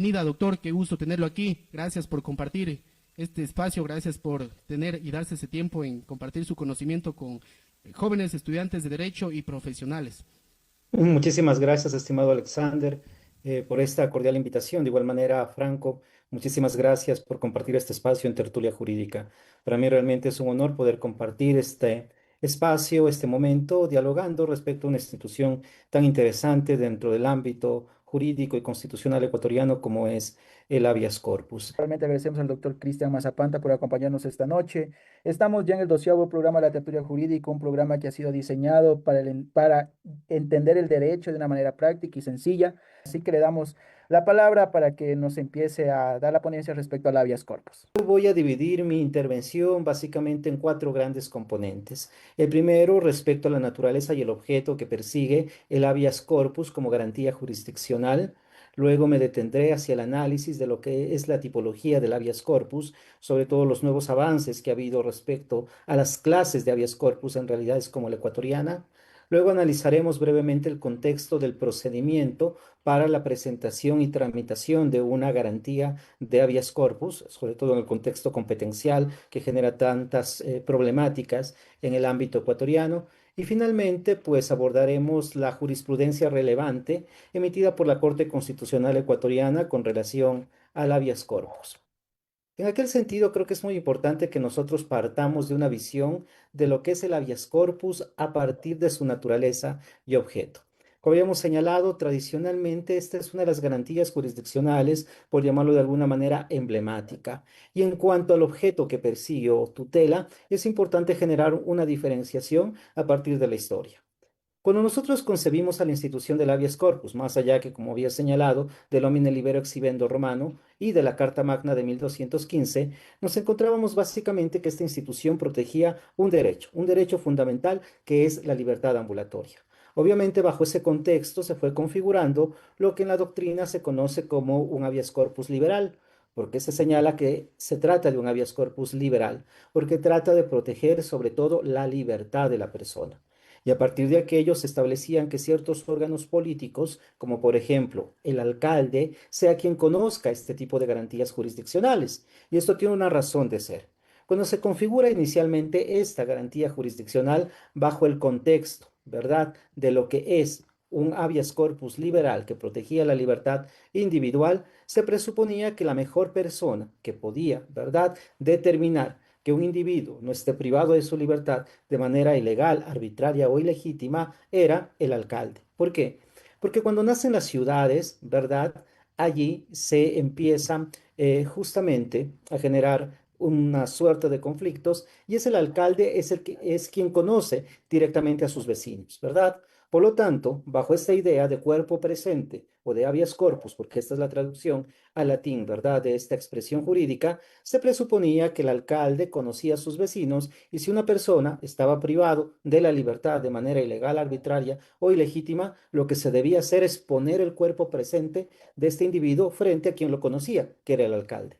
Bienvenida, doctor, qué gusto tenerlo aquí. Gracias por compartir este espacio, gracias por tener y darse ese tiempo en compartir su conocimiento con jóvenes estudiantes de derecho y profesionales. Muchísimas gracias, estimado Alexander, por esta cordial invitación. De igual manera, Franco, muchísimas gracias por compartir este espacio en Tertulia Jurídica. Para mí realmente es un honor poder compartir este espacio, este momento, dialogando respecto a una institución tan interesante dentro del ámbito jurídico y constitucional ecuatoriano como es el habeas corpus. Realmente agradecemos al doctor Cristian Mazapanta por acompañarnos esta noche. Estamos ya en el 12º programa de la tertulia jurídica, un programa que ha sido diseñado para entender el derecho de una manera práctica y sencilla. Así que le damos la palabra para que nos empiece a dar la ponencia respecto al habeas corpus. Voy a dividir mi intervención básicamente en cuatro grandes componentes. El primero, respecto a la naturaleza y el objeto que persigue el habeas corpus como garantía jurisdiccional. Luego me detendré hacia el análisis de lo que es la tipología del habeas corpus, sobre todo los nuevos avances que ha habido respecto a las clases de habeas corpus en realidades como la ecuatoriana. Luego analizaremos brevemente el contexto del procedimiento para la presentación y tramitación de una garantía de habeas corpus, sobre todo en el contexto competencial que genera tantas problemáticas en el ámbito ecuatoriano. Y finalmente, pues abordaremos la jurisprudencia relevante emitida por la Corte Constitucional Ecuatoriana con relación al habeas corpus. En aquel sentido, creo que es muy importante que nosotros partamos de una visión de lo que es el habeas corpus a partir de su naturaleza y objeto. Como habíamos señalado, tradicionalmente esta es una de las garantías jurisdiccionales, por llamarlo de alguna manera, emblemática. Y en cuanto al objeto que persigue o tutela, es importante generar una diferenciación a partir de la historia. Cuando nosotros concebimos a la institución del habeas corpus, más allá que, como había señalado, del homine libero exhibendo romano y de la Carta Magna de 1215, nos encontrábamos básicamente que esta institución protegía un derecho fundamental que es la libertad ambulatoria. Obviamente, bajo ese contexto se fue configurando lo que en la doctrina se conoce como un habeas corpus liberal. Porque se señala que se trata de un habeas corpus liberal, porque trata de proteger sobre todo la libertad de la persona. Y a partir de aquello se establecían que ciertos órganos políticos, como por ejemplo el alcalde, sea quien conozca este tipo de garantías jurisdiccionales. Y esto tiene una razón de ser. Cuando se configura inicialmente esta garantía jurisdiccional bajo el contexto, ¿verdad?, de lo que es un habeas corpus liberal que protegía la libertad individual, se presuponía que la mejor persona que podía, ¿verdad?, determinar que un individuo no esté privado de su libertad de manera ilegal, arbitraria o ilegítima era el alcalde. ¿Por qué? Porque cuando nacen las ciudades, ¿verdad? Allí se empiezan justamente a generar una suerte de conflictos y es el alcalde es el que es quien conoce directamente a sus vecinos, ¿verdad? Por lo tanto, bajo esta idea de cuerpo presente o de habeas corpus, porque esta es la traducción al latín, ¿verdad?, de esta expresión jurídica, se presuponía que el alcalde conocía a sus vecinos y si una persona estaba privado de la libertad de manera ilegal, arbitraria o ilegítima, lo que se debía hacer es poner el cuerpo presente de este individuo frente a quien lo conocía, que era el alcalde.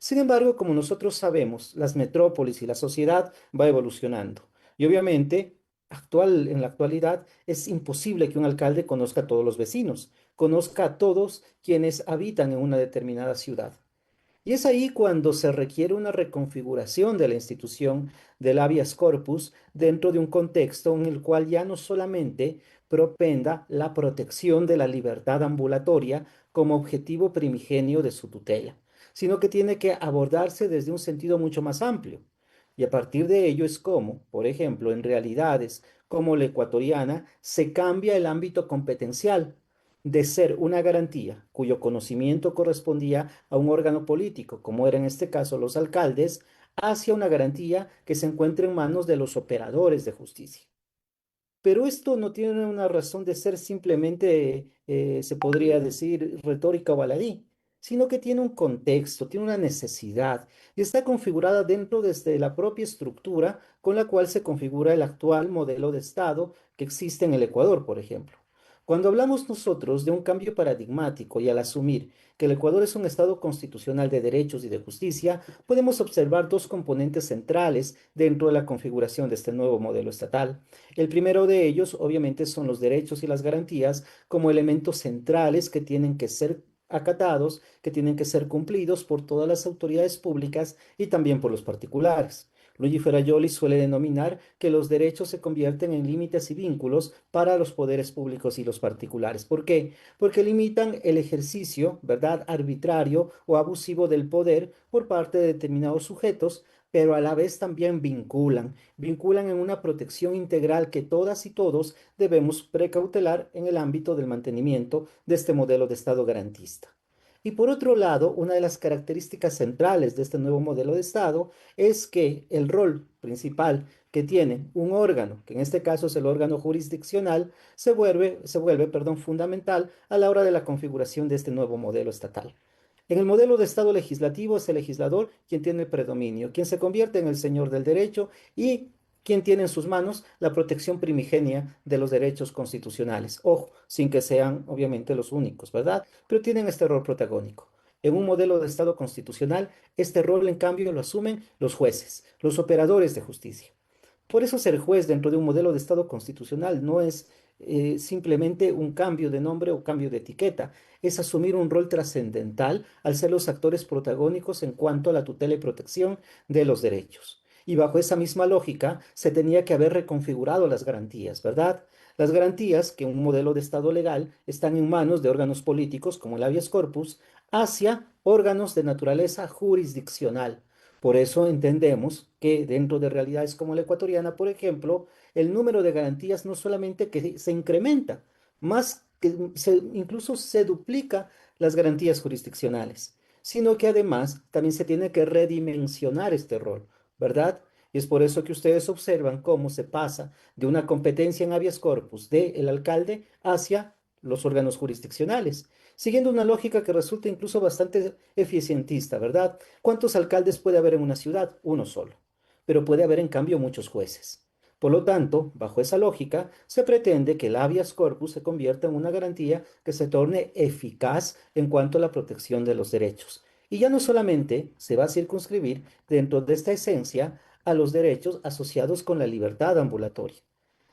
Sin embargo, como nosotros sabemos, las metrópolis y la sociedad va evolucionando. Y obviamente, en la actualidad, es imposible que un alcalde conozca a todos los vecinos, conozca a todos quienes habitan en una determinada ciudad. Y es ahí cuando se requiere una reconfiguración de la institución del habeas corpus dentro de un contexto en el cual ya no solamente propenda la protección de la libertad ambulatoria como objetivo primigenio de su tutela, sino que tiene que abordarse desde un sentido mucho más amplio. Y a partir de ello es como, por ejemplo, en realidades como la ecuatoriana, se cambia el ámbito competencial de ser una garantía cuyo conocimiento correspondía a un órgano político, como era en este caso los alcaldes, hacia una garantía que se encuentra en manos de los operadores de justicia. Pero esto no tiene una razón de ser simplemente, se podría decir, retórica o baladí, sino que tiene un contexto, tiene una necesidad y está configurada dentro desde la propia estructura con la cual se configura el actual modelo de Estado que existe en el Ecuador, por ejemplo. Cuando hablamos nosotros de un cambio paradigmático y al asumir que el Ecuador es un Estado constitucional de derechos y de justicia, podemos observar dos componentes centrales dentro de la configuración de este nuevo modelo estatal. El primero de ellos, obviamente, son los derechos y las garantías como elementos centrales que tienen que ser acatados, que tienen que ser cumplidos por todas las autoridades públicas y también por los particulares. Luigi Ferrajoli suele denominar que los derechos se convierten en límites y vínculos para los poderes públicos y los particulares. ¿Por qué? Porque limitan el ejercicio, ¿verdad?, arbitrario o abusivo del poder por parte de determinados sujetos, pero a la vez también vinculan en una protección integral que todas y todos debemos precautelar en el ámbito del mantenimiento de este modelo de Estado garantista. Y por otro lado, una de las características centrales de este nuevo modelo de Estado es que el rol principal que tiene un órgano, que en este caso es el órgano jurisdiccional, se vuelve fundamental a la hora de la configuración de este nuevo modelo estatal. En el modelo de Estado legislativo es el legislador quien tiene el predominio, quien se convierte en el señor del derecho y quien tiene en sus manos la protección primigenia de los derechos constitucionales. Ojo, sin que sean obviamente los únicos, ¿verdad? Pero tienen este rol protagónico. En un modelo de Estado constitucional, este rol en cambio lo asumen los jueces, los operadores de justicia. Por eso ser juez dentro de un modelo de Estado constitucional no es simplemente un cambio de nombre o cambio de etiqueta, es asumir un rol trascendental al ser los actores protagónicos en cuanto a la tutela y protección de los derechos. Y bajo esa misma lógica se tenía que haber reconfigurado las garantías, ¿verdad? Las garantías, que en un modelo de Estado legal están en manos de órganos políticos como el habeas corpus, hacia órganos de naturaleza jurisdiccional. Por eso entendemos que dentro de realidades como la ecuatoriana, por ejemplo, el número de garantías no solamente que se incrementa, más que incluso se duplica las garantías jurisdiccionales, sino que además también se tiene que redimensionar este rol, ¿verdad? Y es por eso que ustedes observan cómo se pasa de una competencia en habeas corpus del alcalde hacia los órganos jurisdiccionales, siguiendo una lógica que resulta incluso bastante eficientista, ¿verdad? ¿Cuántos alcaldes puede haber en una ciudad? Uno solo, pero puede haber en cambio muchos jueces. Por lo tanto, bajo esa lógica, se pretende que el habeas corpus se convierta en una garantía que se torne eficaz en cuanto a la protección de los derechos. Y ya no solamente se va a circunscribir dentro de esta esencia a los derechos asociados con la libertad ambulatoria,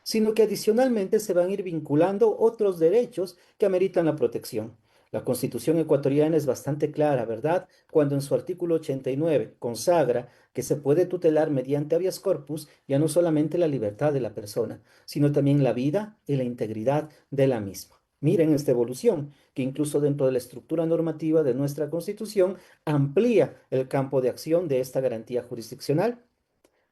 sino que adicionalmente se van a ir vinculando otros derechos que ameritan la protección. La Constitución ecuatoriana es bastante clara, ¿verdad? Cuando en su artículo 89 consagra que se puede tutelar mediante habeas corpus ya no solamente la libertad de la persona, sino también la vida y la integridad de la misma. Miren esta evolución, que incluso dentro de la estructura normativa de nuestra Constitución amplía el campo de acción de esta garantía jurisdiccional.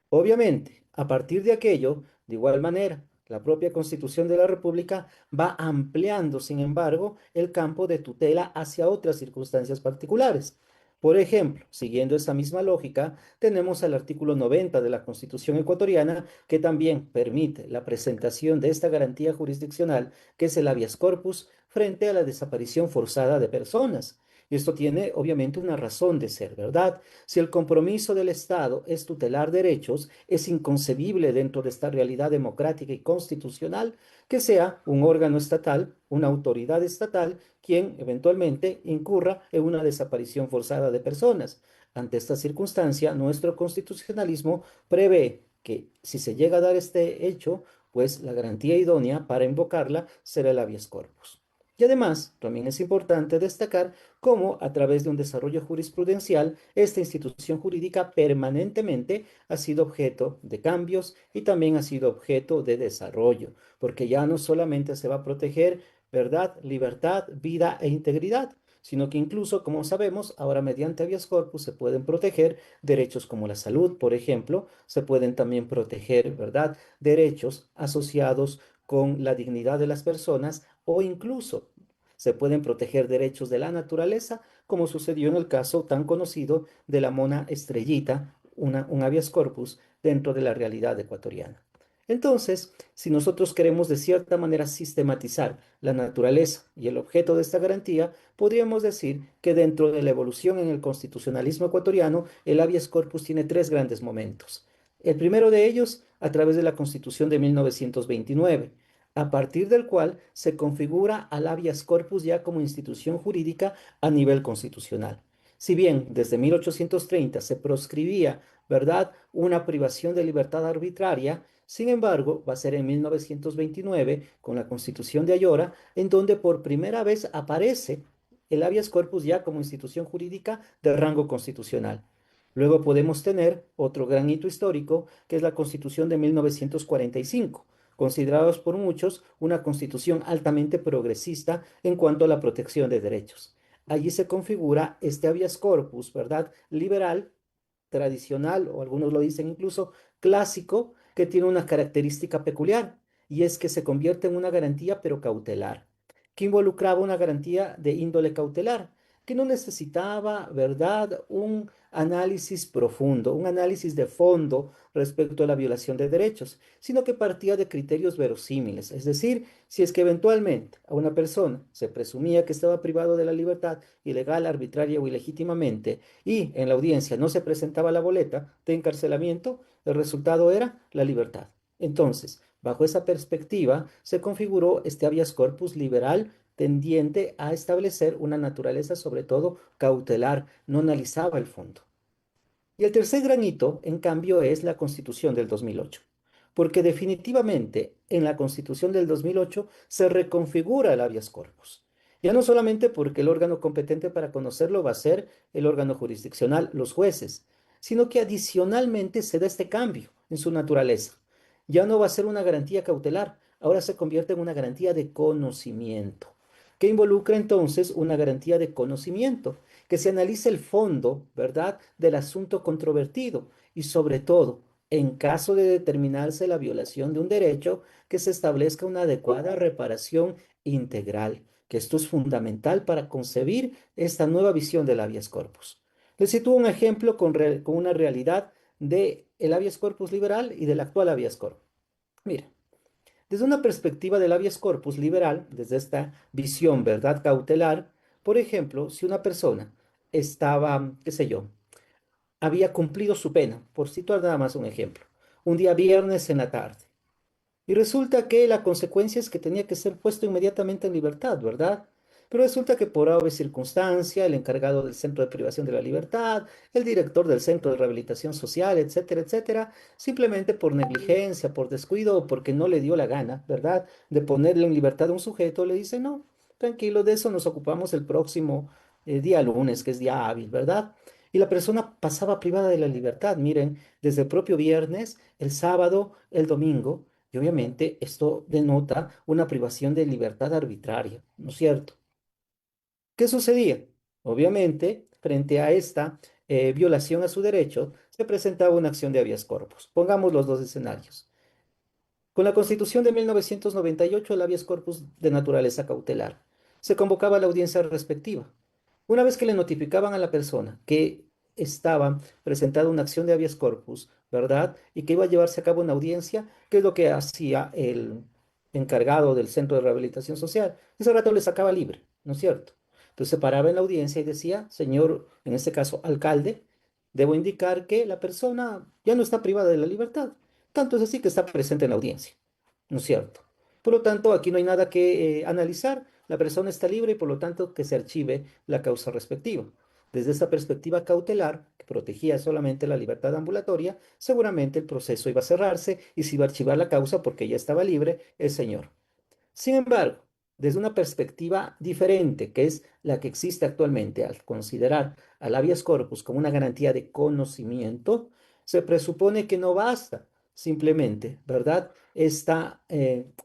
Obviamente, a partir de aquello, de igual manera, la propia Constitución de la República va ampliando, sin embargo, el campo de tutela hacia otras circunstancias particulares. Por ejemplo, siguiendo esa misma lógica, tenemos al artículo 90 de la Constitución ecuatoriana que también permite la presentación de esta garantía jurisdiccional, que es el habeas corpus, frente a la desaparición forzada de personas. Y esto tiene obviamente una razón de ser, ¿verdad? Si el compromiso del Estado es tutelar derechos, es inconcebible dentro de esta realidad democrática y constitucional que sea un órgano estatal, una autoridad estatal, quien eventualmente incurra en una desaparición forzada de personas. Ante esta circunstancia, nuestro constitucionalismo prevé que si se llega a dar este hecho, pues la garantía idónea para invocarla será el habeas corpus. Y además, también es importante destacar cómo a través de un desarrollo jurisprudencial, esta institución jurídica permanentemente ha sido objeto de cambios y también ha sido objeto de desarrollo, porque ya no solamente se va a proteger, ¿verdad?, libertad, vida e integridad, sino que incluso, como sabemos, ahora mediante habeas corpus se pueden proteger derechos como la salud, por ejemplo, se pueden también proteger, ¿verdad?, derechos asociados con la dignidad de las personas o incluso se pueden proteger derechos de la naturaleza, como sucedió en el caso tan conocido de la mona estrellita, un habeas corpus dentro de la realidad ecuatoriana. Entonces, si nosotros queremos de cierta manera sistematizar la naturaleza y el objeto de esta garantía, podríamos decir que dentro de la evolución en el constitucionalismo ecuatoriano, el habeas corpus tiene tres grandes momentos. El primero de ellos, a través de la Constitución de 1929, a partir del cual se configura al habeas corpus ya como institución jurídica a nivel constitucional. Si bien desde 1830 se proscribía, ¿verdad?, una privación de libertad arbitraria, sin embargo, va a ser en 1929, con la Constitución de Ayora, en donde por primera vez aparece el habeas corpus ya como institución jurídica de rango constitucional. Luego podemos tener otro gran hito histórico, que es la Constitución de 1945, considerados por muchos una constitución altamente progresista en cuanto a la protección de derechos. Allí se configura este habeas corpus, ¿verdad? Liberal, tradicional, o algunos lo dicen incluso clásico, que tiene una característica peculiar, y es que se convierte en una garantía pero cautelar, que involucraba una garantía de índole cautelar, que no necesitaba, ¿verdad?, un análisis profundo, un análisis de fondo respecto a la violación de derechos, sino que partía de criterios verosímiles, es decir, si es que eventualmente a una persona se presumía que estaba privado de la libertad ilegal, arbitraria o ilegítimamente, y en la audiencia no se presentaba la boleta de encarcelamiento, el resultado era la libertad. Entonces, bajo esa perspectiva, se configuró este habeas corpus liberal tendiente a establecer una naturaleza sobre todo cautelar, no analizaba el fondo. Y el tercer gran hito, en cambio, es la Constitución del 2008, porque definitivamente en la Constitución del 2008 se reconfigura el habeas corpus. Ya no solamente porque el órgano competente para conocerlo va a ser el órgano jurisdiccional, los jueces, sino que adicionalmente se da este cambio en su naturaleza. Ya no va a ser una garantía cautelar, ahora se convierte en una garantía de conocimiento, que involucra entonces una garantía de conocimiento, que se analice el fondo, ¿verdad?, del asunto controvertido y sobre todo, en caso de determinarse la violación de un derecho, que se establezca una adecuada reparación integral, que esto es fundamental para concebir esta nueva visión del habeas corpus. Les sitúo un ejemplo con una realidad del habeas corpus liberal y del actual habeas corpus. Mira, desde una perspectiva del habeas corpus liberal, desde esta visión, ¿verdad?, cautelar, por ejemplo, si una persona estaba, qué sé yo, había cumplido su pena, por citar nada más un ejemplo, un día viernes en la tarde, y resulta que la consecuencia es que tenía que ser puesto inmediatamente en libertad, ¿verdad? Pero resulta que por ave circunstancia, el encargado del centro de privación de la libertad, el director del centro de rehabilitación social, etcétera, etcétera, simplemente por negligencia, por descuido o porque no le dio la gana, ¿verdad?, de ponerle en libertad a un sujeto, le dice, no, tranquilo, de eso nos ocupamos el próximo día lunes, que es día hábil, ¿verdad? Y la persona pasaba privada de la libertad, miren, desde el propio viernes, el sábado, el domingo. Y obviamente esto denota una privación de libertad arbitraria, ¿no es cierto? ¿Qué sucedía? Obviamente, frente a esta violación a su derecho, se presentaba una acción de habeas corpus. Pongamos los dos escenarios. Con la Constitución de 1998, el habeas corpus de naturaleza cautelar. Se convocaba a la audiencia respectiva. Una vez que le notificaban a la persona que estaba presentada una acción de habeas corpus, ¿verdad? Y que iba a llevarse a cabo una audiencia, ¿qué es lo que hacía el encargado del centro de rehabilitación social? Ese rato le sacaba libre, ¿no es cierto? Entonces se paraba en la audiencia y decía, señor, en este caso, alcalde, debo indicar que la persona ya no está privada de la libertad. Tanto es así que está presente en la audiencia, ¿no es cierto? Por lo tanto, aquí no hay nada que analizar. La persona está libre y por lo tanto que se archive la causa respectiva. Desde esa perspectiva cautelar, que protegía solamente la libertad ambulatoria, seguramente el proceso iba a cerrarse y se iba a archivar la causa porque ya estaba libre el señor. Sin embargo, desde una perspectiva diferente, que es la que existe actualmente, al considerar al habeas corpus como una garantía de conocimiento, se presupone que no basta simplemente, ¿verdad?, esta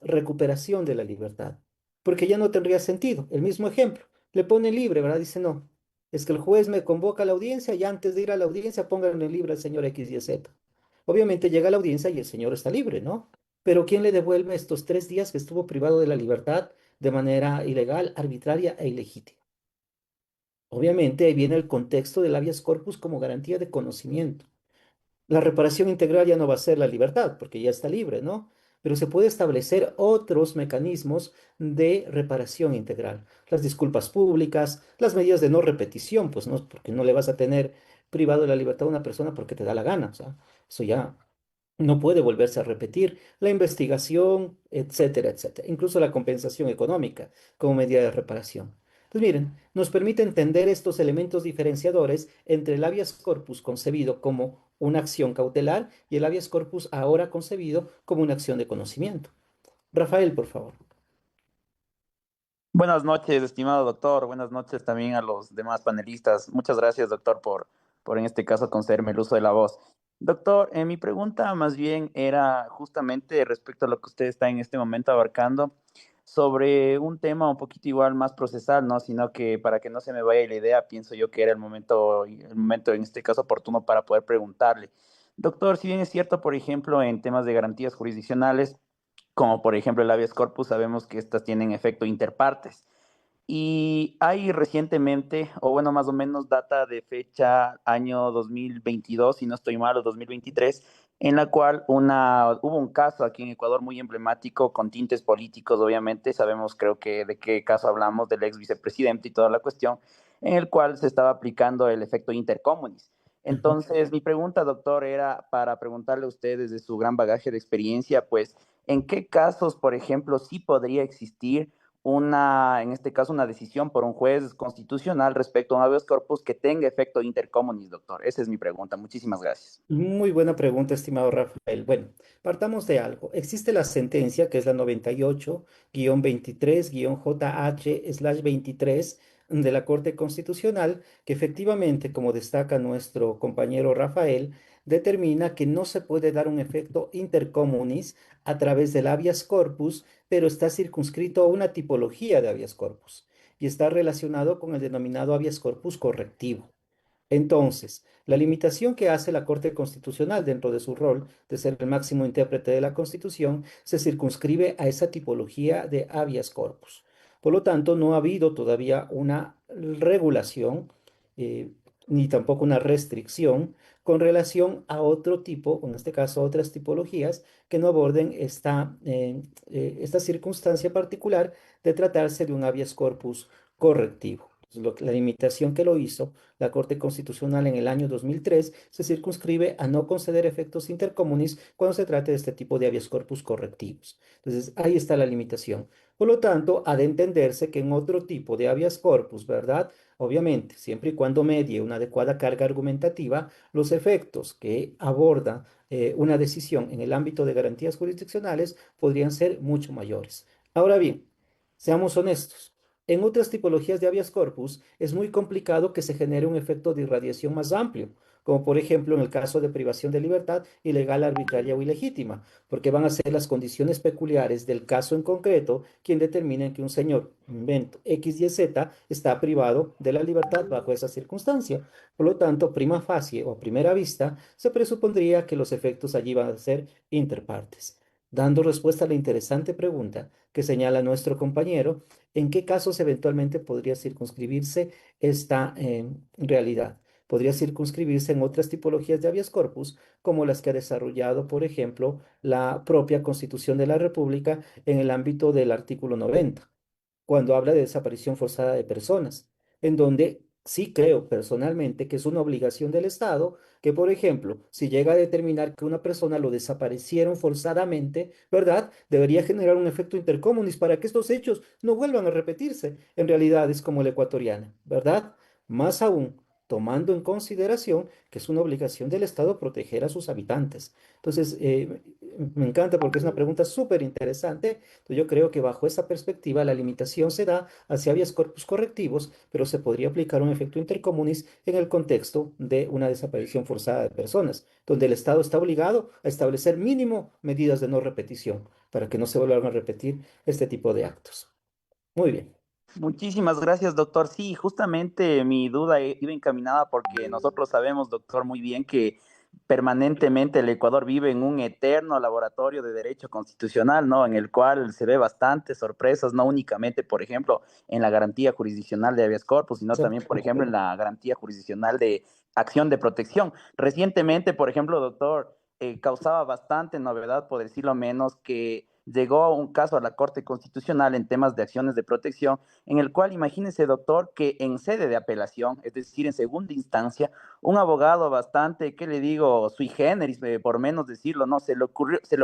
recuperación de la libertad, porque ya no tendría sentido. El mismo ejemplo, le pone libre, ¿verdad? Dice, no, es que el juez me convoca a la audiencia y antes de ir a la audiencia pónganle libre al señor X, Y, Z. Obviamente llega a la audiencia y el señor está libre, ¿no? Pero ¿quién le devuelve estos 3 días que estuvo privado de la libertad de manera ilegal, arbitraria e ilegítima? Obviamente ahí viene el contexto del habeas corpus como garantía de conocimiento. La reparación integral ya no va a ser la libertad, porque ya está libre, ¿no? Pero se puede establecer otros mecanismos de reparación integral. Las disculpas públicas, las medidas de no repetición, pues no, porque no le vas a tener privado de la libertad a una persona porque te da la gana, o sea, eso ya no puede volverse a repetir, la investigación, etcétera, etcétera. Incluso la compensación económica como medida de reparación. Pues miren, nos permite entender estos elementos diferenciadores entre el habeas corpus concebido como una acción cautelar y el habeas corpus ahora concebido como una acción de conocimiento. Rafael, por favor. Buenas noches, estimado doctor. Buenas noches también a los demás panelistas. Muchas gracias, doctor, por en este caso concederme el uso de la voz. Doctor, mi pregunta más bien era justamente respecto a lo que usted está en este momento abarcando sobre un tema un poquito igual más procesal, ¿no? Sino que para que no se me vaya la idea, pienso yo que era el momento en este caso oportuno para poder preguntarle. Doctor, si bien es cierto, por ejemplo, en temas de garantías jurisdiccionales, como por ejemplo el habeas corpus, sabemos que estas tienen efecto interpartes. Y hay recientemente, o bueno, más o menos data de fecha año 2022, si no estoy mal, o 2023, en la cual hubo un caso aquí en Ecuador muy emblemático con tintes políticos, obviamente, sabemos creo que de qué caso hablamos, del ex vicepresidente y toda la cuestión, en el cual se estaba aplicando el efecto intercomunis. Ujú. Entonces, mi pregunta, doctor, era para preguntarle a usted desde su gran bagaje de experiencia, pues, ¿en qué casos, por ejemplo, sí podría existir en este caso, una decisión por un juez constitucional respecto a un habeas corpus que tenga efecto intercomunis, doctor? Esa es mi pregunta. Muchísimas gracias. Muy buena pregunta, estimado Rafael. Bueno, partamos de algo. Existe la sentencia, que es la 98-23-JH/23 de la Corte Constitucional, que efectivamente, como destaca nuestro compañero Rafael, determina que no se puede dar un efecto intercomunis a través del habeas corpus, pero está circunscrito a una tipología de habeas corpus y está relacionado con el denominado habeas corpus correctivo. Entonces, la limitación que hace la Corte Constitucional dentro de su rol de ser el máximo intérprete de la Constitución se circunscribe a esa tipología de habeas corpus. Por lo tanto, no ha habido todavía una regulación eh, ni tampoco una restricción con relación a otro tipo, en este caso a otras tipologías, que no aborden esta circunstancia particular de tratarse de un habeas corpus correctivo. La limitación que lo hizo la Corte Constitucional en el año 2003 se circunscribe a no conceder efectos intercomunis cuando se trate de este tipo de habeas corpus correctivos. Entonces, ahí está la limitación. Por lo tanto, ha de entenderse que en otro tipo de habeas corpus, ¿verdad? Obviamente, siempre y cuando medie una adecuada carga argumentativa, los efectos que aborda una decisión en el ámbito de garantías jurisdiccionales podrían ser mucho mayores. Ahora bien, seamos honestos. En otras tipologías de habeas corpus es muy complicado que se genere un efecto de irradiación más amplio, como por ejemplo en el caso de privación de libertad ilegal, arbitraria o ilegítima, porque van a ser las condiciones peculiares del caso en concreto quien determinen que un señor, invento X, Y, Z, está privado de la libertad bajo esa circunstancia. Por lo tanto, prima facie o a primera vista, se presupondría que los efectos allí van a ser interpartes. Dando respuesta a la interesante pregunta que señala nuestro compañero, ¿en qué casos eventualmente podría circunscribirse esta realidad? Podría circunscribirse en otras tipologías de habeas corpus, como las que ha desarrollado, por ejemplo, la propia Constitución de la República en el ámbito del artículo 90 cuando habla de desaparición forzada de personas, en donde sí creo personalmente que es una obligación del Estado que, por ejemplo, si llega a determinar que una persona lo desaparecieron forzadamente, ¿verdad? Debería generar un efecto intercomunis para que estos hechos no vuelvan a repetirse en realidades como la ecuatoriana, ¿verdad? Más aún, tomando en consideración que es una obligación del Estado proteger a sus habitantes. Entonces, me encanta porque es una pregunta súper interesante. Yo creo que bajo esa perspectiva la limitación se da hacia habeas corpus correctivos, pero se podría aplicar un efecto intercomunis en el contexto de una desaparición forzada de personas, donde el Estado está obligado a establecer mínimo medidas de no repetición para que no se vuelvan a repetir este tipo de actos. Muy bien. Muchísimas gracias, doctor. Sí, justamente mi duda iba encaminada porque nosotros sabemos, doctor, muy bien que permanentemente el Ecuador vive en un eterno laboratorio de derecho constitucional, ¿no? En el cual se ve bastantes sorpresas, no únicamente, por ejemplo, en la garantía jurisdiccional de habeas corpus, sino también, por ejemplo, en la garantía jurisdiccional de acción de protección. Recientemente, por ejemplo, doctor, causaba bastante novedad, por decirlo menos, que llegó un caso a la Corte Constitucional en temas de acciones de protección en el cual imagínese, doctor, que en sede de apelación, es decir, en segunda instancia, un abogado bastante, ¿qué le digo?, sui generis, por menos decirlo, ¿no? Se le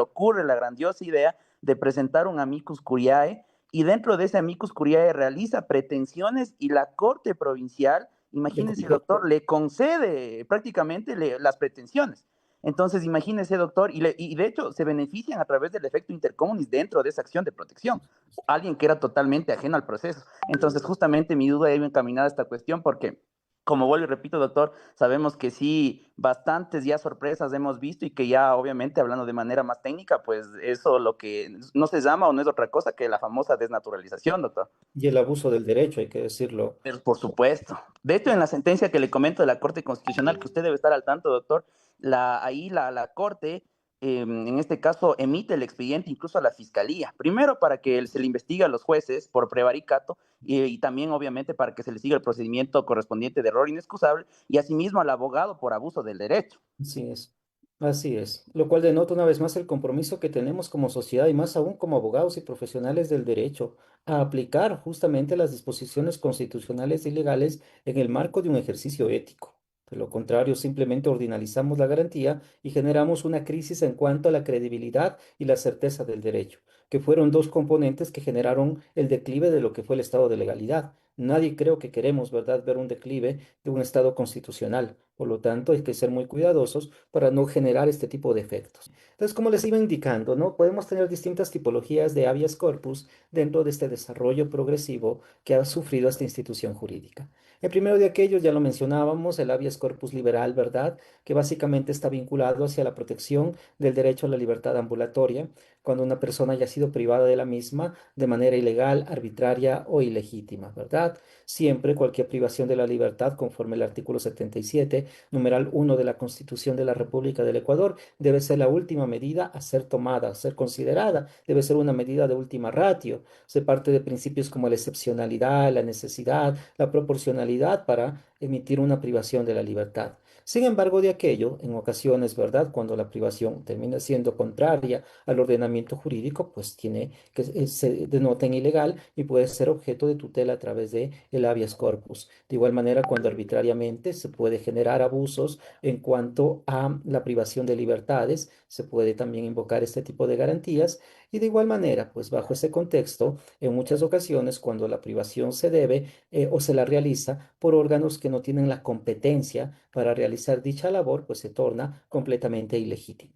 ocurre la grandiosa idea de presentar un amicus curiae y dentro de ese amicus curiae realiza pretensiones y la Corte Provincial, De- imagínese, doctor, le concede prácticamente las pretensiones. Entonces, imagínese, doctor, y de hecho se benefician a través del efecto intercomunis dentro de esa acción de protección. Alguien que era totalmente ajeno al proceso. Entonces, justamente mi duda iba encaminada a esta cuestión porque, como vuelvo y repito, doctor, sabemos que sí, bastantes ya sorpresas hemos visto y que ya, obviamente, hablando de manera más técnica, pues eso lo que no se llama o no es otra cosa que la famosa desnaturalización, doctor. Y el abuso del derecho, hay que decirlo. Pero por supuesto. De hecho, en la sentencia que le comento de la Corte Constitucional, que usted debe estar al tanto, doctor, la Corte, en este caso, emite el expediente incluso a la Fiscalía. Primero, para que se le investigue a los jueces por prevaricato y también, obviamente, para que se le siga el procedimiento correspondiente de error inexcusable y asimismo al abogado por abuso del derecho. Así es. Así es. Lo cual denota una vez más el compromiso que tenemos como sociedad y más aún como abogados y profesionales del derecho a aplicar justamente las disposiciones constitucionales y legales en el marco de un ejercicio ético. De lo contrario, simplemente ordinalizamos la garantía y generamos una crisis en cuanto a la credibilidad y la certeza del derecho, que fueron dos componentes que generaron el declive de lo que fue el estado de legalidad. Nadie creo que queremos, ¿verdad?, ver un declive de un estado constitucional. Por lo tanto, hay que ser muy cuidadosos para no generar este tipo de efectos. Entonces, como les iba indicando, ¿no? Podemos tener distintas tipologías de habeas corpus dentro de este desarrollo progresivo que ha sufrido esta institución jurídica. El primero de aquellos, ya lo mencionábamos, el habeas corpus liberal, ¿verdad? Que básicamente está vinculado hacia la protección del derecho a la libertad ambulatoria, cuando una persona haya sido privada de la misma de manera ilegal, arbitraria o ilegítima, ¿verdad? Siempre cualquier privación de la libertad, conforme el artículo 77, numeral 1 de la Constitución de la República del Ecuador, debe ser la última medida a ser tomada, a ser considerada, debe ser una medida de última ratio. Se parte de principios como la excepcionalidad, la necesidad, la proporcionalidad para emitir una privación de la libertad. Sin embargo, de aquello, en ocasiones, ¿verdad? Cuando la privación termina siendo contraria al ordenamiento jurídico, pues tiene que se denota en ilegal y puede ser objeto de tutela a través de el habeas corpus. De igual manera, cuando arbitrariamente se puede generar abusos en cuanto a la privación de libertades, se puede también invocar este tipo de garantías. Y de igual manera, pues bajo ese contexto, en muchas ocasiones, cuando la privación se debe o se la realiza por órganos que no tienen la competencia para realizar dicha labor, pues se torna completamente ilegítimo.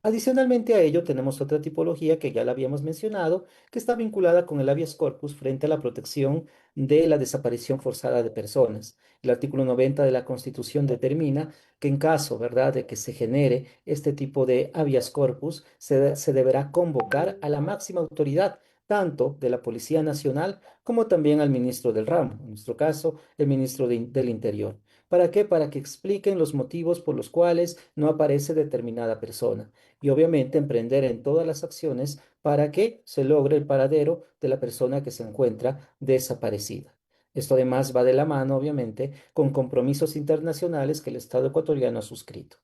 Adicionalmente a ello, tenemos otra tipología que ya la habíamos mencionado, que está vinculada con el habeas corpus frente a la protección de la desaparición forzada de personas. El artículo 90 de la Constitución determina que en caso, ¿verdad?, de que se genere este tipo de habeas corpus, se deberá convocar a la máxima autoridad, tanto de la Policía Nacional como también al ministro del ramo, en nuestro caso, el ministro del Interior. ¿Para qué? Para que expliquen los motivos por los cuales no aparece determinada persona y obviamente emprender en todas las acciones para que se logre el paradero de la persona que se encuentra desaparecida. Esto además va de la mano, obviamente, con compromisos internacionales que el Estado ecuatoriano ha suscrito.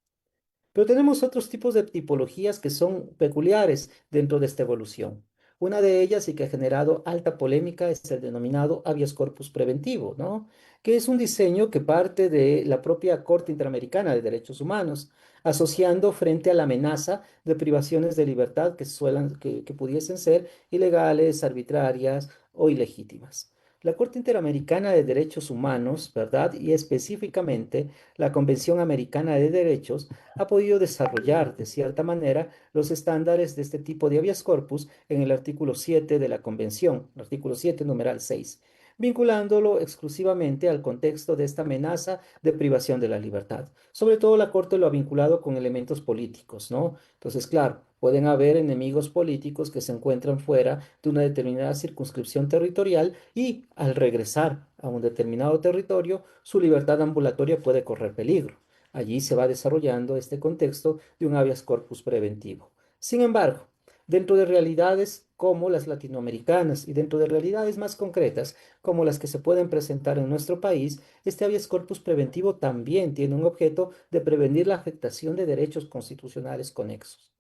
Pero tenemos otros tipos de tipologías que son peculiares dentro de esta evolución. Una de ellas y que ha generado alta polémica es el denominado habeas corpus preventivo, ¿no? Que es un diseño que parte de la propia Corte Interamericana de Derechos Humanos, asociando frente a la amenaza de privaciones de libertad que pudiesen ser ilegales, arbitrarias o ilegítimas. La Corte Interamericana de Derechos Humanos, ¿verdad? Y específicamente la Convención Americana de Derechos ha podido desarrollar de cierta manera los estándares de este tipo de habeas corpus en el artículo 7 de la Convención, el artículo 7, numeral 6, vinculándolo exclusivamente al contexto de esta amenaza de privación de la libertad. Sobre todo la Corte lo ha vinculado con elementos políticos, ¿no? Entonces, claro, pueden haber enemigos políticos que se encuentran fuera de una determinada circunscripción territorial y al regresar a un determinado territorio, su libertad ambulatoria puede correr peligro. Allí se va desarrollando este contexto de un habeas corpus preventivo. Sin embargo, dentro de realidades como las latinoamericanas y dentro de realidades más concretas como las que se pueden presentar en nuestro país, este habeas corpus preventivo también tiene un objeto de prevenir la afectación de derechos constitucionales conexos.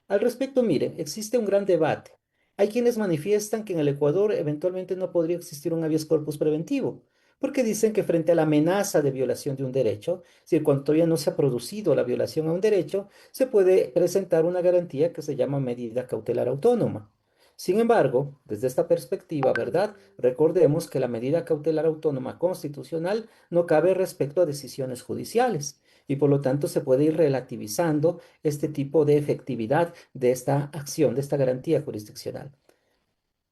Al respecto, miren, existe un gran debate. Hay quienes manifiestan que en el Ecuador eventualmente no podría existir un habeas corpus preventivo, porque dicen que frente a la amenaza de violación de un derecho, si cuando todavía no se ha producido la violación a un derecho, se puede presentar una garantía que se llama medida cautelar autónoma. Sin embargo, desde esta perspectiva, ¿verdad? Recordemos que la medida cautelar autónoma constitucional no cabe respecto a decisiones judiciales y por lo tanto se puede ir relativizando este tipo de efectividad de esta acción, de esta garantía jurisdiccional.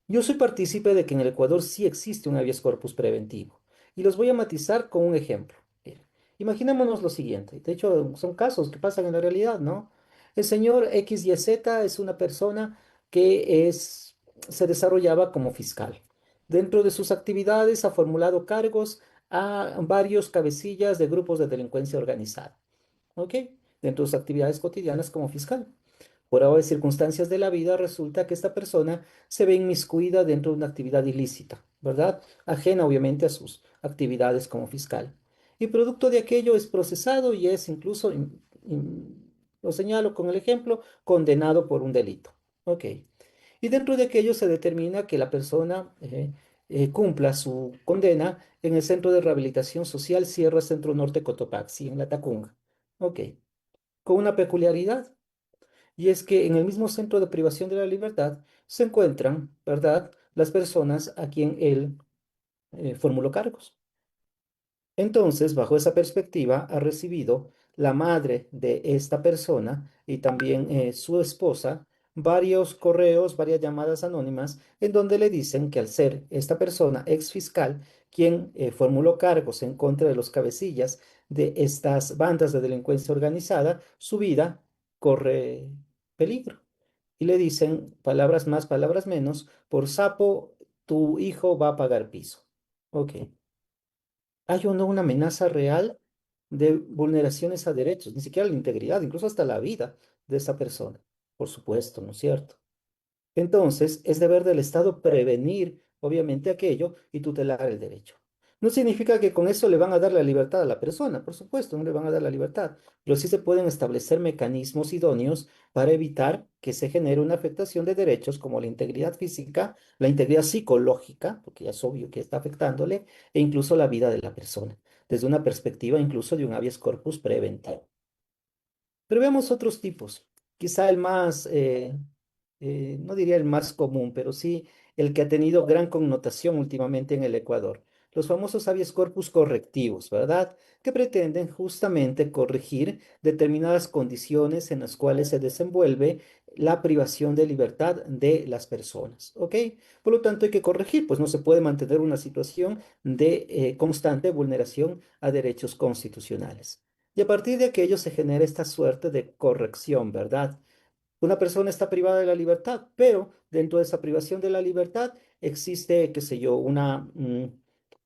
Yo soy partícipe de que en el Ecuador sí existe un habeas corpus preventivo y los voy a matizar con un ejemplo. Miren, imaginémonos lo siguiente, de hecho son casos que pasan en la realidad, ¿no? El señor XYZ es una persona que se desarrollaba como fiscal. Dentro de sus actividades ha formulado cargos a varios cabecillas de grupos de delincuencia organizada, ¿ok? Dentro de sus actividades cotidianas como fiscal. Por ahora, circunstancias de la vida, resulta que esta persona se ve inmiscuida dentro de una actividad ilícita, ¿verdad? Ajena, obviamente, a sus actividades como fiscal. Y producto de aquello es procesado y es incluso, lo señalo con el ejemplo, condenado por un delito. ¿Ok? Y dentro de aquello se determina que la persona cumpla su condena en el Centro de Rehabilitación Social Sierra Centro Norte Cotopaxi, en La Tacunga. ¿Ok? Con una peculiaridad. Y es que en el mismo centro de privación de la libertad se encuentran, ¿verdad?, las personas a quien él formuló cargos. Entonces, bajo esa perspectiva, ha recibido la madre de esta persona y también su esposa varios correos, varias llamadas anónimas en donde le dicen que al ser esta persona ex fiscal quien formuló cargos en contra de los cabecillas de estas bandas de delincuencia organizada, su vida corre peligro. Y le dicen palabras más, palabras menos, por sapo, tu hijo va a pagar piso. Ok. Hay o no una amenaza real de vulneraciones a derechos, ni siquiera a la integridad, incluso hasta la vida de esa persona. Por supuesto, ¿no es cierto? Entonces, es deber del Estado prevenir, obviamente, aquello y tutelar el derecho. No significa que con eso le van a dar la libertad a la persona, por supuesto, no le van a dar la libertad, pero sí se pueden establecer mecanismos idóneos para evitar que se genere una afectación de derechos como la integridad física, la integridad psicológica, porque ya es obvio que está afectándole, e incluso la vida de la persona, desde una perspectiva incluso de un habeas corpus preventivo. Pero veamos otros tipos. Quizá el más, no diría el más común, pero sí el que ha tenido gran connotación últimamente en el Ecuador. Los famosos habeas corpus correctivos, ¿verdad? Que pretenden justamente corregir determinadas condiciones en las cuales se desenvuelve la privación de libertad de las personas, ¿ok? Por lo tanto, hay que corregir, pues no se puede mantener una situación de constante vulneración a derechos constitucionales. Y a partir de aquello se genera esta suerte de corrección, ¿verdad? Una persona está privada de la libertad, pero dentro de esa privación de la libertad existe, qué sé yo, una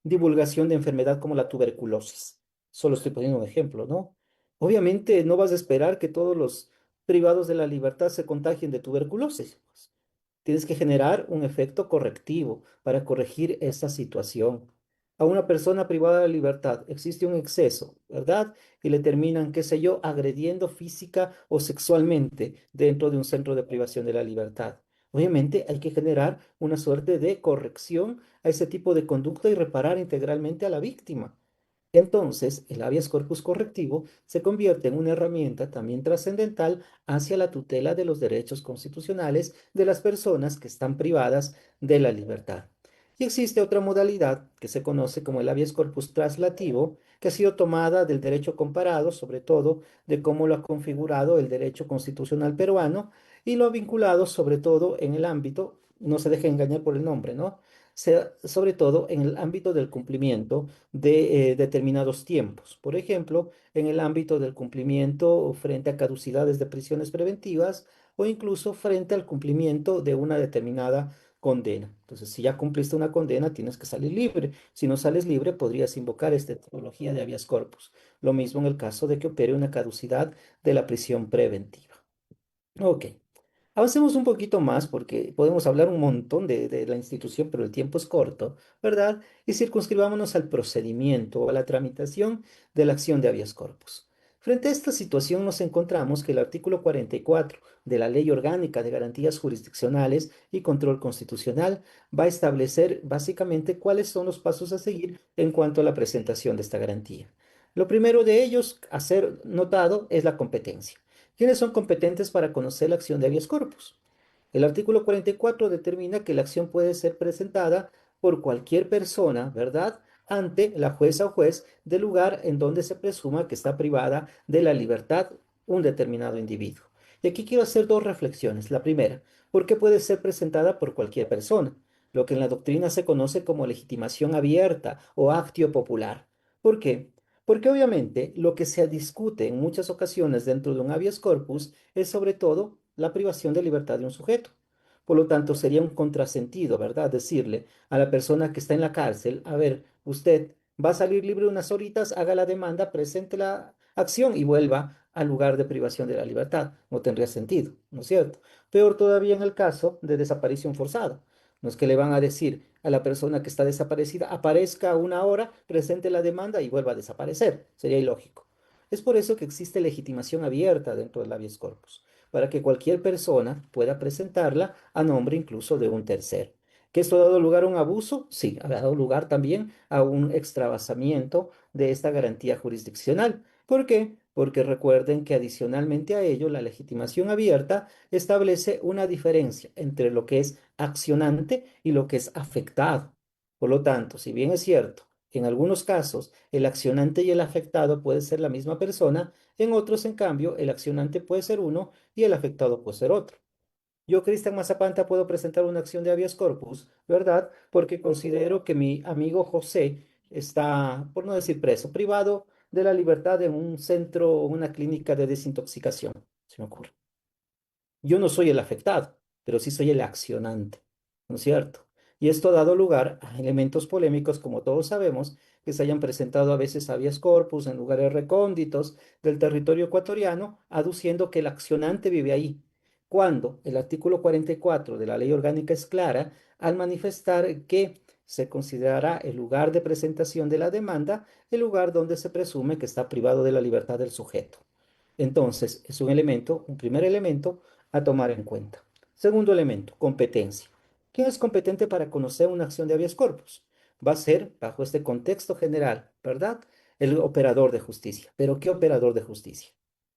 divulgación de enfermedad como la tuberculosis. Solo estoy poniendo un ejemplo, ¿no? Obviamente no vas a esperar que todos los privados de la libertad se contagien de tuberculosis. Pues. Tienes que generar un efecto correctivo para corregir esta situación. A una persona privada de la libertad existe un exceso, ¿verdad? Y le terminan, qué sé yo, agrediendo física o sexualmente dentro de un centro de privación de la libertad. Obviamente hay que generar una suerte de corrección a ese tipo de conducta y reparar integralmente a la víctima. Entonces, el habeas corpus correctivo se convierte en una herramienta también trascendental hacia la tutela de los derechos constitucionales de las personas que están privadas de la libertad. Y existe otra modalidad que se conoce como el habeas corpus traslativo, que ha sido tomada del derecho comparado, sobre todo de cómo lo ha configurado el derecho constitucional peruano, y lo ha vinculado sobre todo en el ámbito, no se deje engañar por el nombre, ¿no? Sobre todo en el ámbito del cumplimiento de determinados tiempos. Por ejemplo, en el ámbito del cumplimiento frente a caducidades de prisiones preventivas o incluso frente al cumplimiento de una determinada condena. Entonces, si ya cumpliste una condena, tienes que salir libre. Si no sales libre, podrías invocar esta tipología de habeas corpus. Lo mismo en el caso de que opere una caducidad de la prisión preventiva. Ok. Avancemos un poquito más porque podemos hablar un montón de la institución, pero el tiempo es corto, ¿verdad? Y circunscribámonos al procedimiento o a la tramitación de la acción de habeas corpus. Frente a esta situación nos encontramos que el artículo 44 de la Ley Orgánica de Garantías Jurisdiccionales y Control Constitucional va a establecer básicamente cuáles son los pasos a seguir en cuanto a la presentación de esta garantía. Lo primero de ellos a ser notado es la competencia. ¿Quiénes son competentes para conocer la acción de habeas corpus? El artículo 44 determina que la acción puede ser presentada por cualquier persona, ¿verdad? Ante la jueza o juez del lugar en donde se presuma que está privada de la libertad un determinado individuo. Y aquí quiero hacer dos reflexiones. La primera, ¿por qué puede ser presentada por cualquier persona? Lo que en la doctrina se conoce como legitimación abierta o actio popular. ¿Por qué? Porque obviamente lo que se discute en muchas ocasiones dentro de un habeas corpus es sobre todo la privación de libertad de un sujeto. Por lo tanto, sería un contrasentido, ¿verdad? Decirle a la persona que está en la cárcel, a ver, usted va a salir libre unas horitas, haga la demanda, presente la acción y vuelva al lugar de privación de la libertad. No tendría sentido, ¿no es cierto? Peor todavía en el caso de desaparición forzada. No es que le van a decir a la persona que está desaparecida, aparezca una hora, presente la demanda y vuelva a desaparecer. Sería ilógico. Es por eso que existe legitimación abierta dentro del habeas corpus, para que cualquier persona pueda presentarla a nombre incluso de un tercero. ¿Que esto ha dado lugar a un abuso? Sí, ha dado lugar también a un extravasamiento de esta garantía jurisdiccional. ¿Por qué? Porque recuerden que adicionalmente a ello, la legitimación abierta establece una diferencia entre lo que es accionante y lo que es afectado. Por lo tanto, si bien es cierto, en algunos casos el accionante y el afectado puede ser la misma persona, en otros, en cambio, el accionante puede ser uno y el afectado puede ser otro. Yo, Cristian Mazapanta, puedo presentar una acción de habeas corpus, ¿verdad? Porque considero que mi amigo José está, por no decir preso, privado de la libertad en un centro o una clínica de desintoxicación, se me ocurre. Yo no soy el afectado, pero sí soy el accionante, ¿no es cierto? Y esto ha dado lugar a elementos polémicos, como todos sabemos, que se hayan presentado a veces habeas corpus en lugares recónditos del territorio ecuatoriano, aduciendo que el accionante vive ahí, cuando el artículo 44 de la Ley Orgánica es clara al manifestar que se considerará el lugar de presentación de la demanda el lugar donde se presume que está privado de la libertad del sujeto. Entonces, es un elemento, un primer elemento a tomar en cuenta. Segundo elemento, competencia. ¿Quién es competente para conocer una acción de habeas corpus? Va a ser, bajo este contexto general, ¿verdad? El operador de justicia. ¿Pero qué operador de justicia?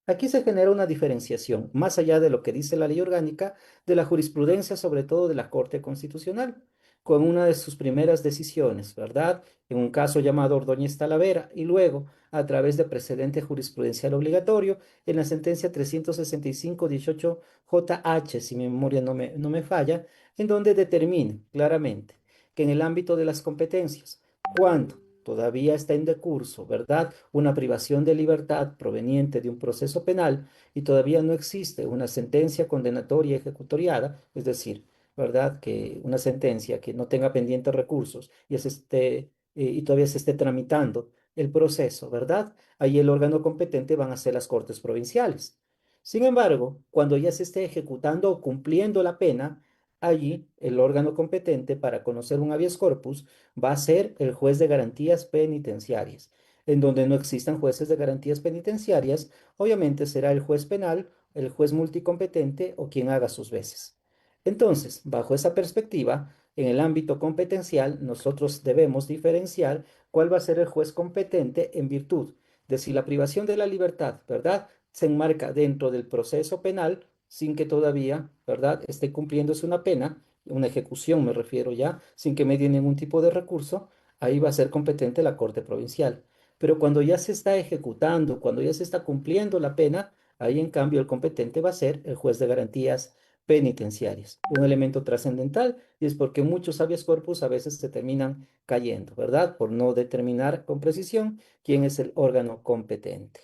Aquí se genera una diferenciación, más allá de lo que dice la ley orgánica, de la jurisprudencia, sobre todo de la Corte Constitucional, con una de sus primeras decisiones, ¿verdad? En un caso llamado Ordóñez Talavera, y luego, a través de precedente jurisprudencial obligatorio, en la sentencia 365-18 JH, si mi memoria no me falla, en donde determina claramente que en el ámbito de las competencias, cuando todavía está en decurso, ¿verdad? Una privación de libertad proveniente de un proceso penal y todavía no existe una sentencia condenatoria ejecutoriada, es decir, ¿verdad? Que una sentencia que no tenga pendientes recursos y todavía se esté tramitando el proceso, ¿verdad? Ahí el órgano competente van a ser las Cortes Provinciales. Sin embargo, cuando ya se esté ejecutando o cumpliendo la pena, allí el órgano competente para conocer un habeas corpus va a ser el juez de garantías penitenciarias. En donde no existan jueces de garantías penitenciarias, obviamente será el juez penal, el juez multicompetente o quien haga sus veces. Entonces, bajo esa perspectiva, en el ámbito competencial, nosotros debemos diferenciar cuál va a ser el juez competente en virtud de si la privación de la libertad, ¿verdad?, se enmarca dentro del proceso penal sin que todavía, ¿verdad?, esté cumpliéndose una pena, una ejecución me refiero ya, sin que medie ningún tipo de recurso, ahí va a ser competente la Corte Provincial. Pero cuando ya se está ejecutando, cuando ya se está cumpliendo la pena, ahí en cambio el competente va a ser el juez de garantías penitenciarias. Un elemento trascendental y es porque muchos habeas corpus a veces se terminan cayendo, ¿verdad? Por no determinar con precisión quién es el órgano competente.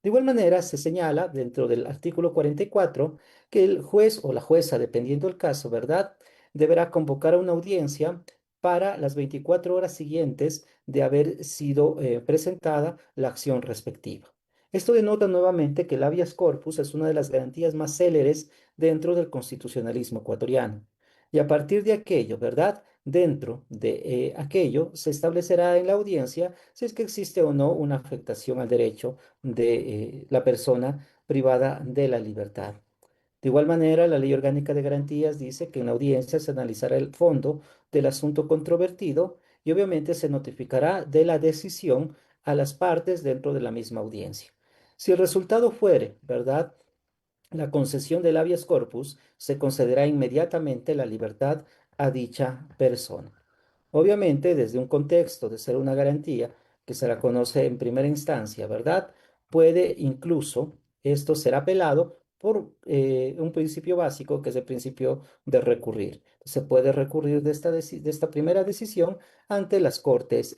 De igual manera, se señala dentro del artículo 44 que el juez o la jueza, dependiendo del caso, ¿verdad?, deberá convocar a una audiencia para las 24 horas siguientes de haber sido presentada la acción respectiva. Esto denota nuevamente que el habeas corpus es una de las garantías más céleres dentro del constitucionalismo ecuatoriano. Y a partir de aquello, ¿verdad? Dentro de aquello se establecerá en la audiencia si es que existe o no una afectación al derecho de la persona privada de la libertad. De igual manera, la Ley Orgánica de Garantías dice que en la audiencia se analizará el fondo del asunto controvertido y obviamente se notificará de la decisión a las partes dentro de la misma audiencia. Si el resultado fuere, ¿verdad?, la concesión del habeas corpus, se concederá inmediatamente la libertad a dicha persona. Obviamente, desde un contexto de ser una garantía que se la conoce en primera instancia, ¿verdad? Puede incluso esto ser apelado por un principio básico que es el principio de recurrir. Se puede recurrir de esta primera decisión ante las cortes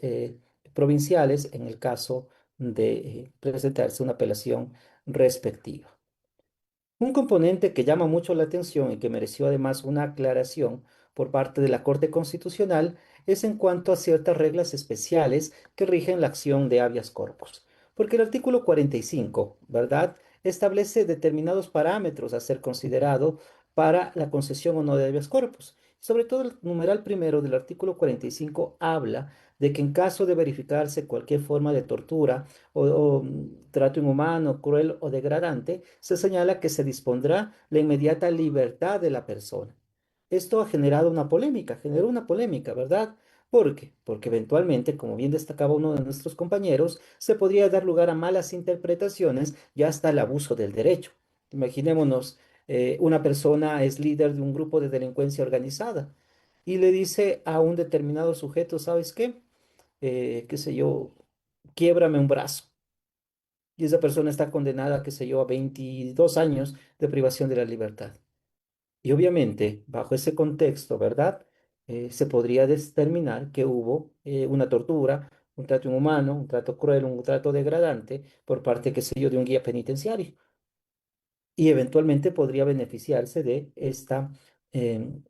provinciales en el caso de presentarse una apelación respectiva. Un componente que llama mucho la atención y que mereció además una aclaración por parte de la Corte Constitucional es en cuanto a ciertas reglas especiales que rigen la acción de habeas corpus. Porque el artículo 45, ¿verdad?, establece determinados parámetros a ser considerado para la concesión o no de habeas corpus. Sobre todo el numeral primero del artículo 45 habla de que en caso de verificarse cualquier forma de tortura o trato inhumano, cruel o degradante, se señala que se dispondrá la inmediata libertad de la persona. Esto ha generó una polémica, ¿verdad? ¿Por qué? Porque eventualmente, como bien destacaba uno de nuestros compañeros, se podría dar lugar a malas interpretaciones y hasta el abuso del derecho. Imaginémonos, una persona es líder de un grupo de delincuencia organizada y le dice a un determinado sujeto, ¿sabes qué? Qué sé yo, quiébrame un brazo y esa persona está condenada, qué sé yo, a 22 años de privación de la libertad. Y obviamente, bajo ese contexto, ¿verdad? Se podría determinar que hubo una tortura, un trato inhumano, un trato cruel, un trato degradante por parte, qué sé yo, de un guía penitenciario y eventualmente podría beneficiarse de esta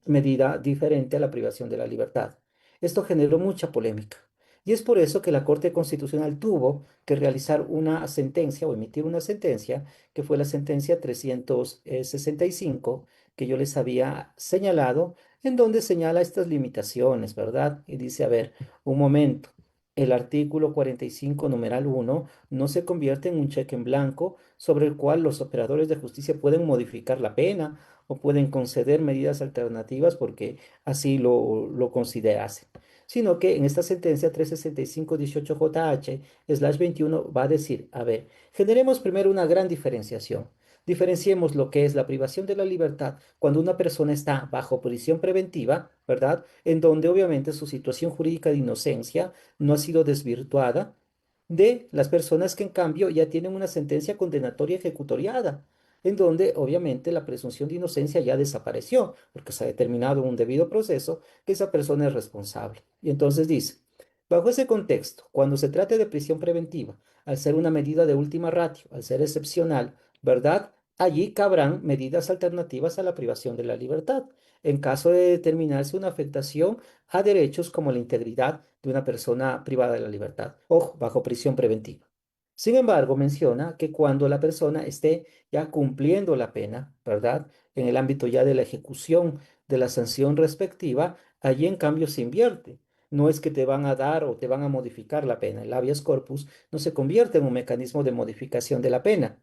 medida diferente a la privación de la libertad. Esto generó mucha polémica y es por eso que la Corte Constitucional tuvo que realizar una sentencia o emitir una sentencia, que fue la sentencia 365 que yo les había señalado, en donde señala estas limitaciones, ¿verdad? Y dice, a ver, un momento. El artículo 45, numeral 1, no se convierte en un cheque en blanco sobre el cual los operadores de justicia pueden modificar la pena o pueden conceder medidas alternativas porque así lo considerasen. Sino que en esta sentencia 365-18 JH/21 va a decir, a ver, generemos primero una gran diferenciación. Diferenciemos lo que es la privación de la libertad cuando una persona está bajo prisión preventiva, ¿verdad? En donde obviamente su situación jurídica de inocencia no ha sido desvirtuada de las personas que en cambio ya tienen una sentencia condenatoria ejecutoriada, en donde obviamente la presunción de inocencia ya desapareció, porque se ha determinado en un debido proceso que esa persona es responsable. Y entonces dice, bajo ese contexto, cuando se trate de prisión preventiva, al ser una medida de última ratio, al ser excepcional, ¿verdad? Allí cabrán medidas alternativas a la privación de la libertad, en caso de determinarse una afectación a derechos como la integridad de una persona privada de la libertad, ojo, bajo prisión preventiva. Sin embargo, menciona que cuando la persona esté ya cumpliendo la pena, ¿verdad? En el ámbito ya de la ejecución de la sanción respectiva, allí en cambio se invierte. No es que te van a dar o te van a modificar la pena. El habeas corpus no se convierte en un mecanismo de modificación de la pena.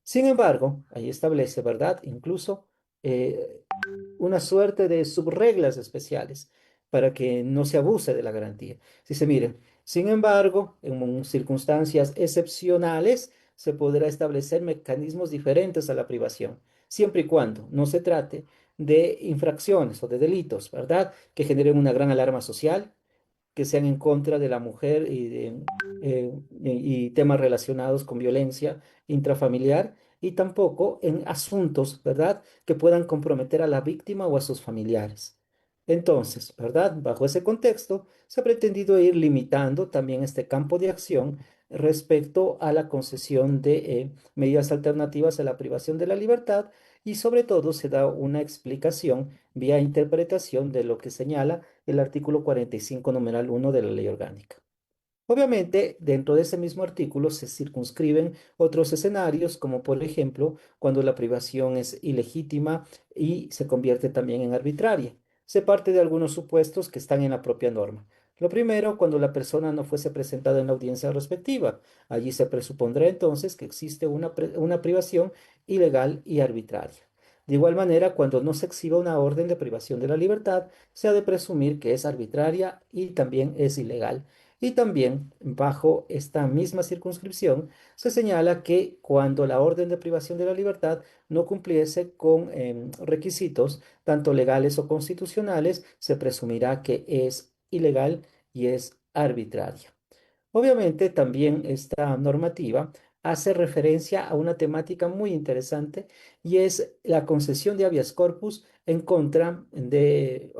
Sin embargo, ahí establece, ¿verdad? Incluso eh, una suerte de subreglas especiales para que no se abuse de la garantía. Si se miren, sin embargo, en circunstancias excepcionales se podrá establecer mecanismos diferentes a la privación, siempre y cuando no se trate de infracciones o de delitos, ¿verdad? Que generen una gran alarma social, que sean en contra de la mujer y temas relacionados con violencia intrafamiliar y tampoco en asuntos, ¿verdad?, que puedan comprometer a la víctima o a sus familiares. Entonces, ¿verdad? Bajo ese contexto, se ha pretendido ir limitando también este campo de acción respecto a la concesión de medidas alternativas a la privación de la libertad y sobre todo se da una explicación vía interpretación de lo que señala el artículo 45, numeral 1 de la Ley Orgánica. Obviamente, dentro de ese mismo artículo se circunscriben otros escenarios, como por ejemplo, cuando la privación es ilegítima y se convierte también en arbitraria. Se parte de algunos supuestos que están en la propia norma. Lo primero, cuando la persona no fuese presentada en la audiencia respectiva. Allí se presupondrá entonces que existe una privación ilegal y arbitraria. De igual manera, cuando no se exhiba una orden de privación de la libertad, se ha de presumir que es arbitraria y también es ilegal. Y también bajo esta misma circunscripción se señala que cuando la orden de privación de la libertad no cumpliese con requisitos tanto legales o constitucionales, se presumirá que es ilegal y es arbitraria. Obviamente, también esta normativa hace referencia a una temática muy interesante y es la concesión de habeas corpus en contra de,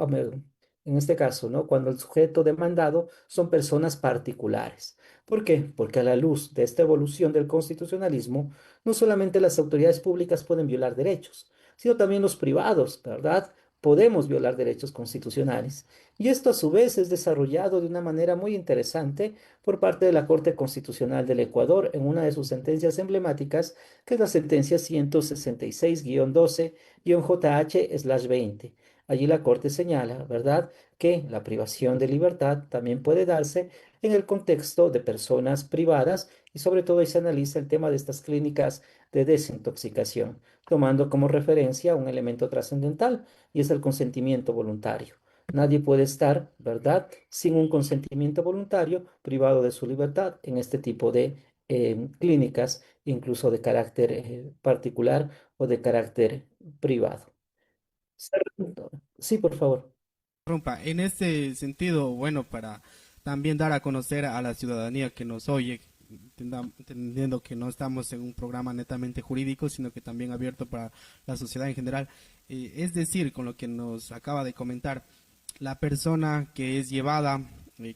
en este caso, ¿no? Cuando el sujeto demandado son personas particulares. ¿Por qué? Porque a la luz de esta evolución del constitucionalismo, no solamente las autoridades públicas pueden violar derechos, sino también los privados, ¿verdad? Podemos violar derechos constitucionales. Y esto a su vez es desarrollado de una manera muy interesante por parte de la Corte Constitucional del Ecuador en una de sus sentencias emblemáticas, que es la sentencia 166-12-JH/20. Allí la Corte señala, ¿verdad?, que la privación de libertad también puede darse en el contexto de personas privadas y sobre todo ahí se analiza el tema de estas clínicas de desintoxicación, tomando como referencia un elemento trascendental y es el consentimiento voluntario. Nadie puede estar, ¿verdad?, sin un consentimiento voluntario, privado de su libertad en este tipo de clínicas, incluso de carácter particular o de carácter privado. Sí, por favor. Rompa, en este sentido, bueno, para también dar a conocer a la ciudadanía que nos oye, entendiendo que no estamos en un programa netamente jurídico, sino que también abierto para la sociedad en general, es decir, con lo que nos acaba de comentar, la persona que es llevada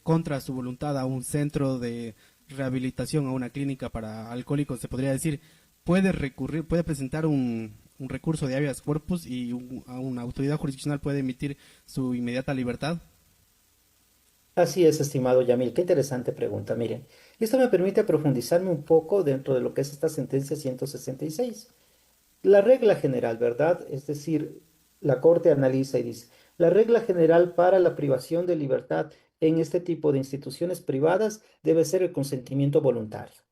contra su voluntad a un centro de rehabilitación, a una clínica para alcohólicos, se podría decir, puede recurrir, puede presentar un recurso de habeas corpus y a una autoridad jurisdiccional puede emitir su inmediata libertad. Así es, estimado Yamil. Qué interesante pregunta. Miren, esto me permite profundizarme un poco dentro de lo que es esta sentencia 166. La regla general, ¿verdad? Es decir, la Corte analiza y dice, la regla general para la privación de libertad en este tipo de instituciones privadas debe ser el consentimiento voluntario.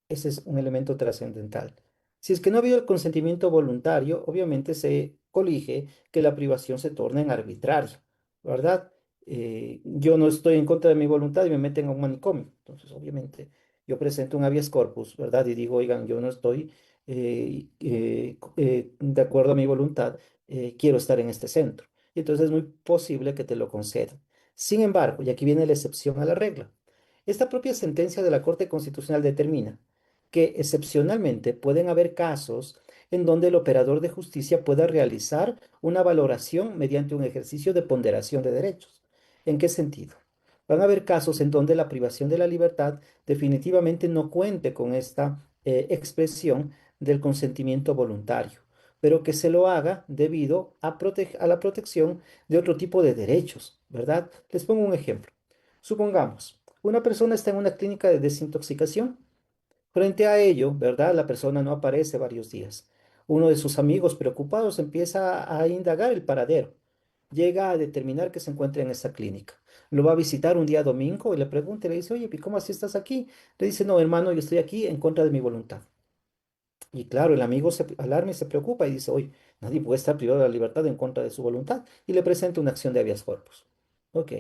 Ese es un elemento trascendental. Si es que no ha habido el consentimiento voluntario, obviamente se colige que la privación se torna en arbitraria, ¿verdad? Yo no estoy en contra de mi voluntad y me meten a un manicomio. Entonces, obviamente, yo presento un habeas corpus, ¿verdad? Y digo, oigan, yo no estoy de acuerdo a mi voluntad, quiero estar en este centro. Y entonces es muy posible que te lo concedan. Sin embargo, y aquí viene la excepción a la regla, esta propia sentencia de la Corte Constitucional determina que excepcionalmente pueden haber casos en donde el operador de justicia pueda realizar una valoración mediante un ejercicio de ponderación de derechos. ¿En qué sentido? Van a haber casos en donde la privación de la libertad definitivamente no cuente con esta expresión del consentimiento voluntario, pero que se lo haga debido a la protección de otro tipo de derechos, ¿verdad? Les pongo un ejemplo. Supongamos, una persona está en una clínica de desintoxicación. Frente a ello, ¿verdad? La persona no aparece varios días. Uno de sus amigos preocupados empieza a indagar el paradero. Llega a determinar que se encuentra en esa clínica. Lo va a visitar un día domingo y le pregunta y le dice, oye, ¿y cómo así estás aquí? Le dice, no, hermano, yo estoy aquí en contra de mi voluntad. Y claro, el amigo se alarma y se preocupa y dice, oye, nadie puede estar privado de la libertad en contra de su voluntad. Y le presenta una acción de habeas corpus. Ok.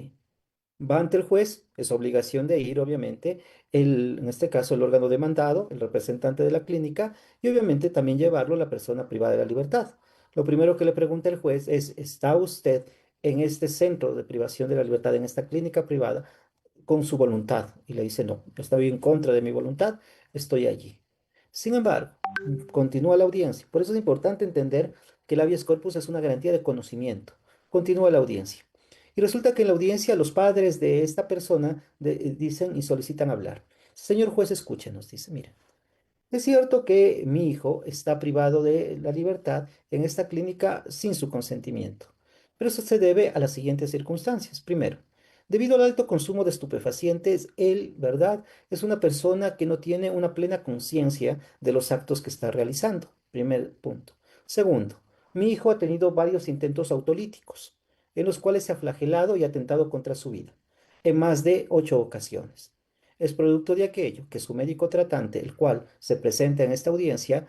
Va ante el juez, es obligación de ir, obviamente, en este caso el órgano demandado, el representante de la clínica, y obviamente también llevarlo la persona privada de la libertad. Lo primero que le pregunta el juez es, ¿está usted en este centro de privación de la libertad, en esta clínica privada, con su voluntad? Y le dice, no, yo estoy en contra de mi voluntad, estoy allí. Sin embargo, continúa la audiencia. Por eso es importante entender que el habeas corpus es una garantía de conocimiento. Continúa la audiencia. Y resulta que en la audiencia los padres de esta persona dicen y solicitan hablar. Señor juez, escúchenos, dice, mira, es cierto que mi hijo está privado de la libertad en esta clínica sin su consentimiento, pero eso se debe a las siguientes circunstancias. Primero, debido al alto consumo de estupefacientes, él, ¿verdad?, es una persona que no tiene una plena conciencia de los actos que está realizando. Primer punto. Segundo, mi hijo ha tenido varios intentos autolíticos, en los cuales se ha flagelado y atentado contra su vida, en más de 8 ocasiones. Es producto de aquello que su médico tratante, el cual se presenta en esta audiencia,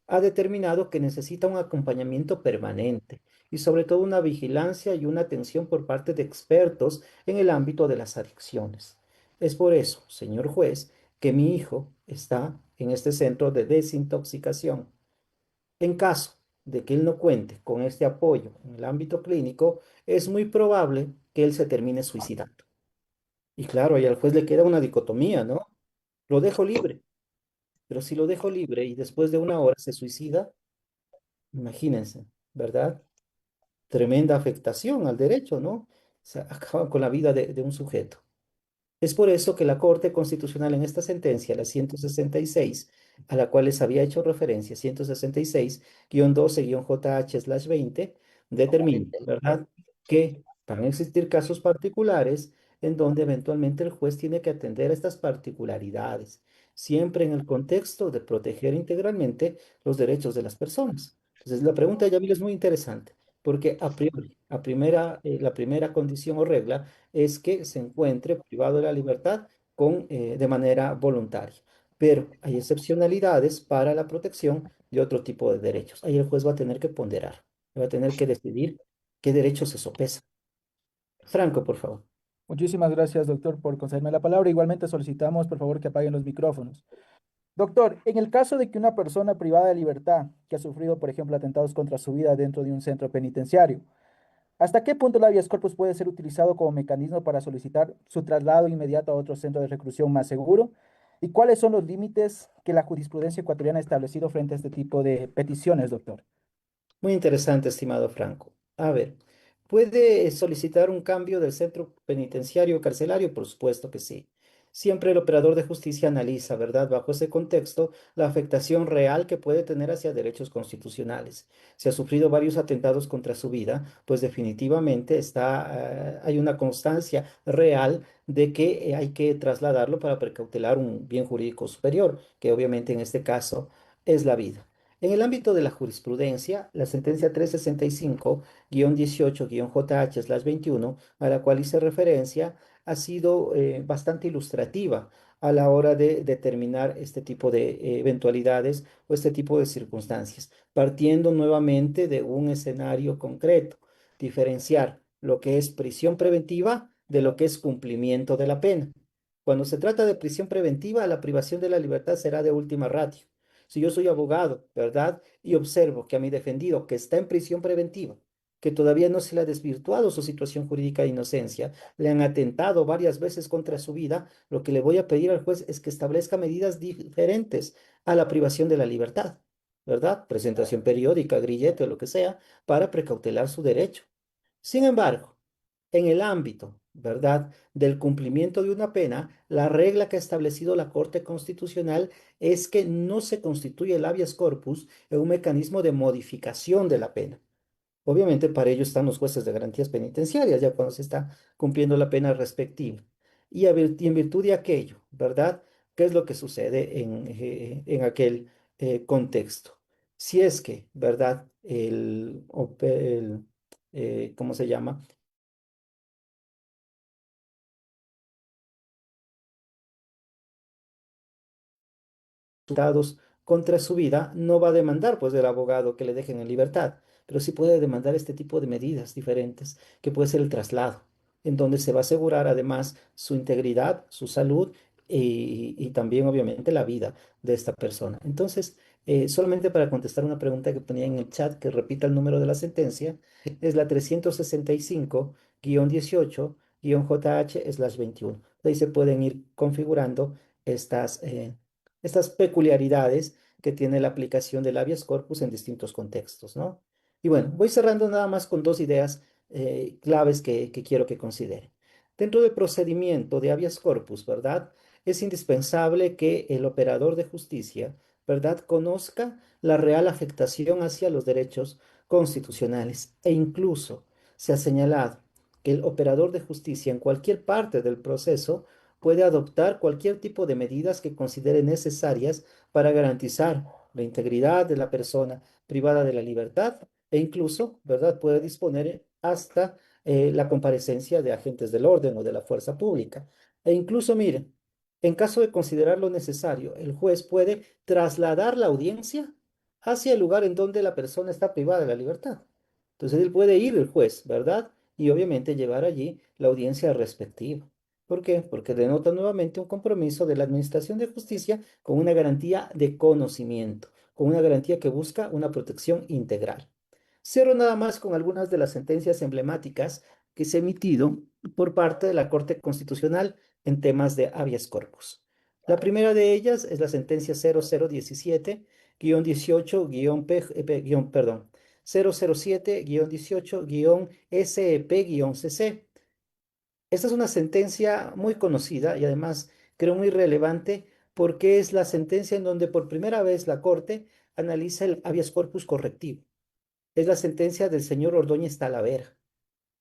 ha determinado que necesita un acompañamiento permanente y sobre todo una vigilancia y una atención por parte de expertos en el ámbito de las adicciones. Es por eso, señor juez, que mi hijo está en este centro de desintoxicación. En caso de que él no cuente con este apoyo en el ámbito clínico, es muy probable que él se termine suicidando. Y claro, ahí al juez le queda una dicotomía, ¿no? Lo dejo libre, pero si lo dejo libre y después de una hora se suicida, imagínense, ¿verdad? Tremenda afectación al derecho, ¿no? O sea, acaban con la vida de un sujeto. Es por eso que la Corte Constitucional en esta sentencia, la 166, a la cual les había hecho referencia, 166-12-JH/20, determina, ¿verdad?, que van a existir casos particulares en donde eventualmente el juez tiene que atender a estas particularidades, siempre en el contexto de proteger integralmente los derechos de las personas. Entonces, la pregunta de Yamil es muy interesante, porque a priori, la primera condición o regla es que se encuentre privado de la libertad de manera voluntaria. Pero hay excepcionalidades para la protección de otro tipo de derechos. Ahí el juez va a tener que ponderar, va a tener que decidir qué derechos se sopesan. Franco, por favor. Muchísimas gracias, doctor, por concederme la palabra. Igualmente solicitamos, por favor, que apaguen los micrófonos. Doctor, en el caso de que una persona privada de libertad, que ha sufrido, por ejemplo, atentados contra su vida dentro de un centro penitenciario, ¿hasta qué punto el habeas corpus puede ser utilizado como mecanismo para solicitar su traslado inmediato a otro centro de reclusión más seguro? ¿Y cuáles son los límites que la jurisprudencia ecuatoriana ha establecido frente a este tipo de peticiones, doctor? Muy interesante, estimado Franco. A ver, ¿puede solicitar un cambio del centro penitenciario o carcelario? Por supuesto que sí. Siempre el operador de justicia analiza, ¿verdad? Bajo ese contexto, la afectación real que puede tener hacia derechos constitucionales. Si ha sufrido varios atentados contra su vida, pues definitivamente hay una constancia real de que hay que trasladarlo para precautelar un bien jurídico superior, que obviamente en este caso es la vida. En el ámbito de la jurisprudencia, la sentencia 365-18-JH/21, a la cual hice referencia, ha sido bastante ilustrativa a la hora de determinar este tipo de eventualidades o este tipo de circunstancias, partiendo nuevamente de un escenario concreto, diferenciar lo que es prisión preventiva de lo que es cumplimiento de la pena. Cuando se trata de prisión preventiva, la privación de la libertad será de última ratio. Si yo soy abogado, ¿verdad? Y observo que a mi defendido, que está en prisión preventiva, que todavía no se le ha desvirtuado su situación jurídica de inocencia, le han atentado varias veces contra su vida, lo que le voy a pedir al juez es que establezca medidas diferentes a la privación de la libertad, ¿verdad? Presentación periódica, grillete o lo que sea, para precautelar su derecho. Sin embargo, en el ámbito, ¿verdad?, del cumplimiento de una pena, la regla que ha establecido la Corte Constitucional es que no se constituye el habeas corpus en un mecanismo de modificación de la pena. Obviamente para ello están los jueces de garantías penitenciarias, ya cuando se está cumpliendo la pena respectiva. Y en virtud de aquello, ¿verdad? ¿Qué es lo que sucede en aquel contexto? Si es que, ¿verdad? ¿Cómo se llama? Resultados contra su vida, no va a demandar pues del abogado que le dejen en libertad, pero sí puede demandar este tipo de medidas diferentes, que puede ser el traslado, en donde se va a asegurar además su integridad, su salud y también obviamente la vida de esta persona. Entonces, solamente para contestar una pregunta que ponía en el chat, que repita el número de la sentencia, es la 365-18-JH/21. De ahí se pueden ir configurando estas peculiaridades que tiene la aplicación del habeas corpus en distintos contextos, ¿no? Y bueno, voy cerrando nada más con dos ideas claves que quiero que consideren. Dentro del procedimiento de habeas corpus, ¿verdad? Es indispensable que el operador de justicia, ¿verdad?, conozca la real afectación hacia los derechos constitucionales e incluso se ha señalado que el operador de justicia en cualquier parte del proceso puede adoptar cualquier tipo de medidas que considere necesarias para garantizar la integridad de la persona privada de la libertad e incluso, ¿verdad?, puede disponer hasta la comparecencia de agentes del orden o de la fuerza pública. E incluso, miren, en caso de considerarlo necesario, el juez puede trasladar la audiencia hacia el lugar en donde la persona está privada de la libertad. Entonces, él puede ir, el juez, ¿verdad? Y obviamente llevar allí la audiencia respectiva. ¿Por qué? Porque denota nuevamente un compromiso de la Administración de Justicia con una garantía de conocimiento, con una garantía que busca una protección integral. Cierro nada más con algunas de las sentencias emblemáticas que se han emitido por parte de la Corte Constitucional en temas de habeas corpus. La primera de ellas es la sentencia 0017-18-P, perdón, 007-18-SEP-CC. Esta es una sentencia muy conocida y además creo muy relevante porque es la sentencia en donde por primera vez la Corte analiza el habeas corpus correctivo. Es la sentencia del señor Ordóñez Talavera.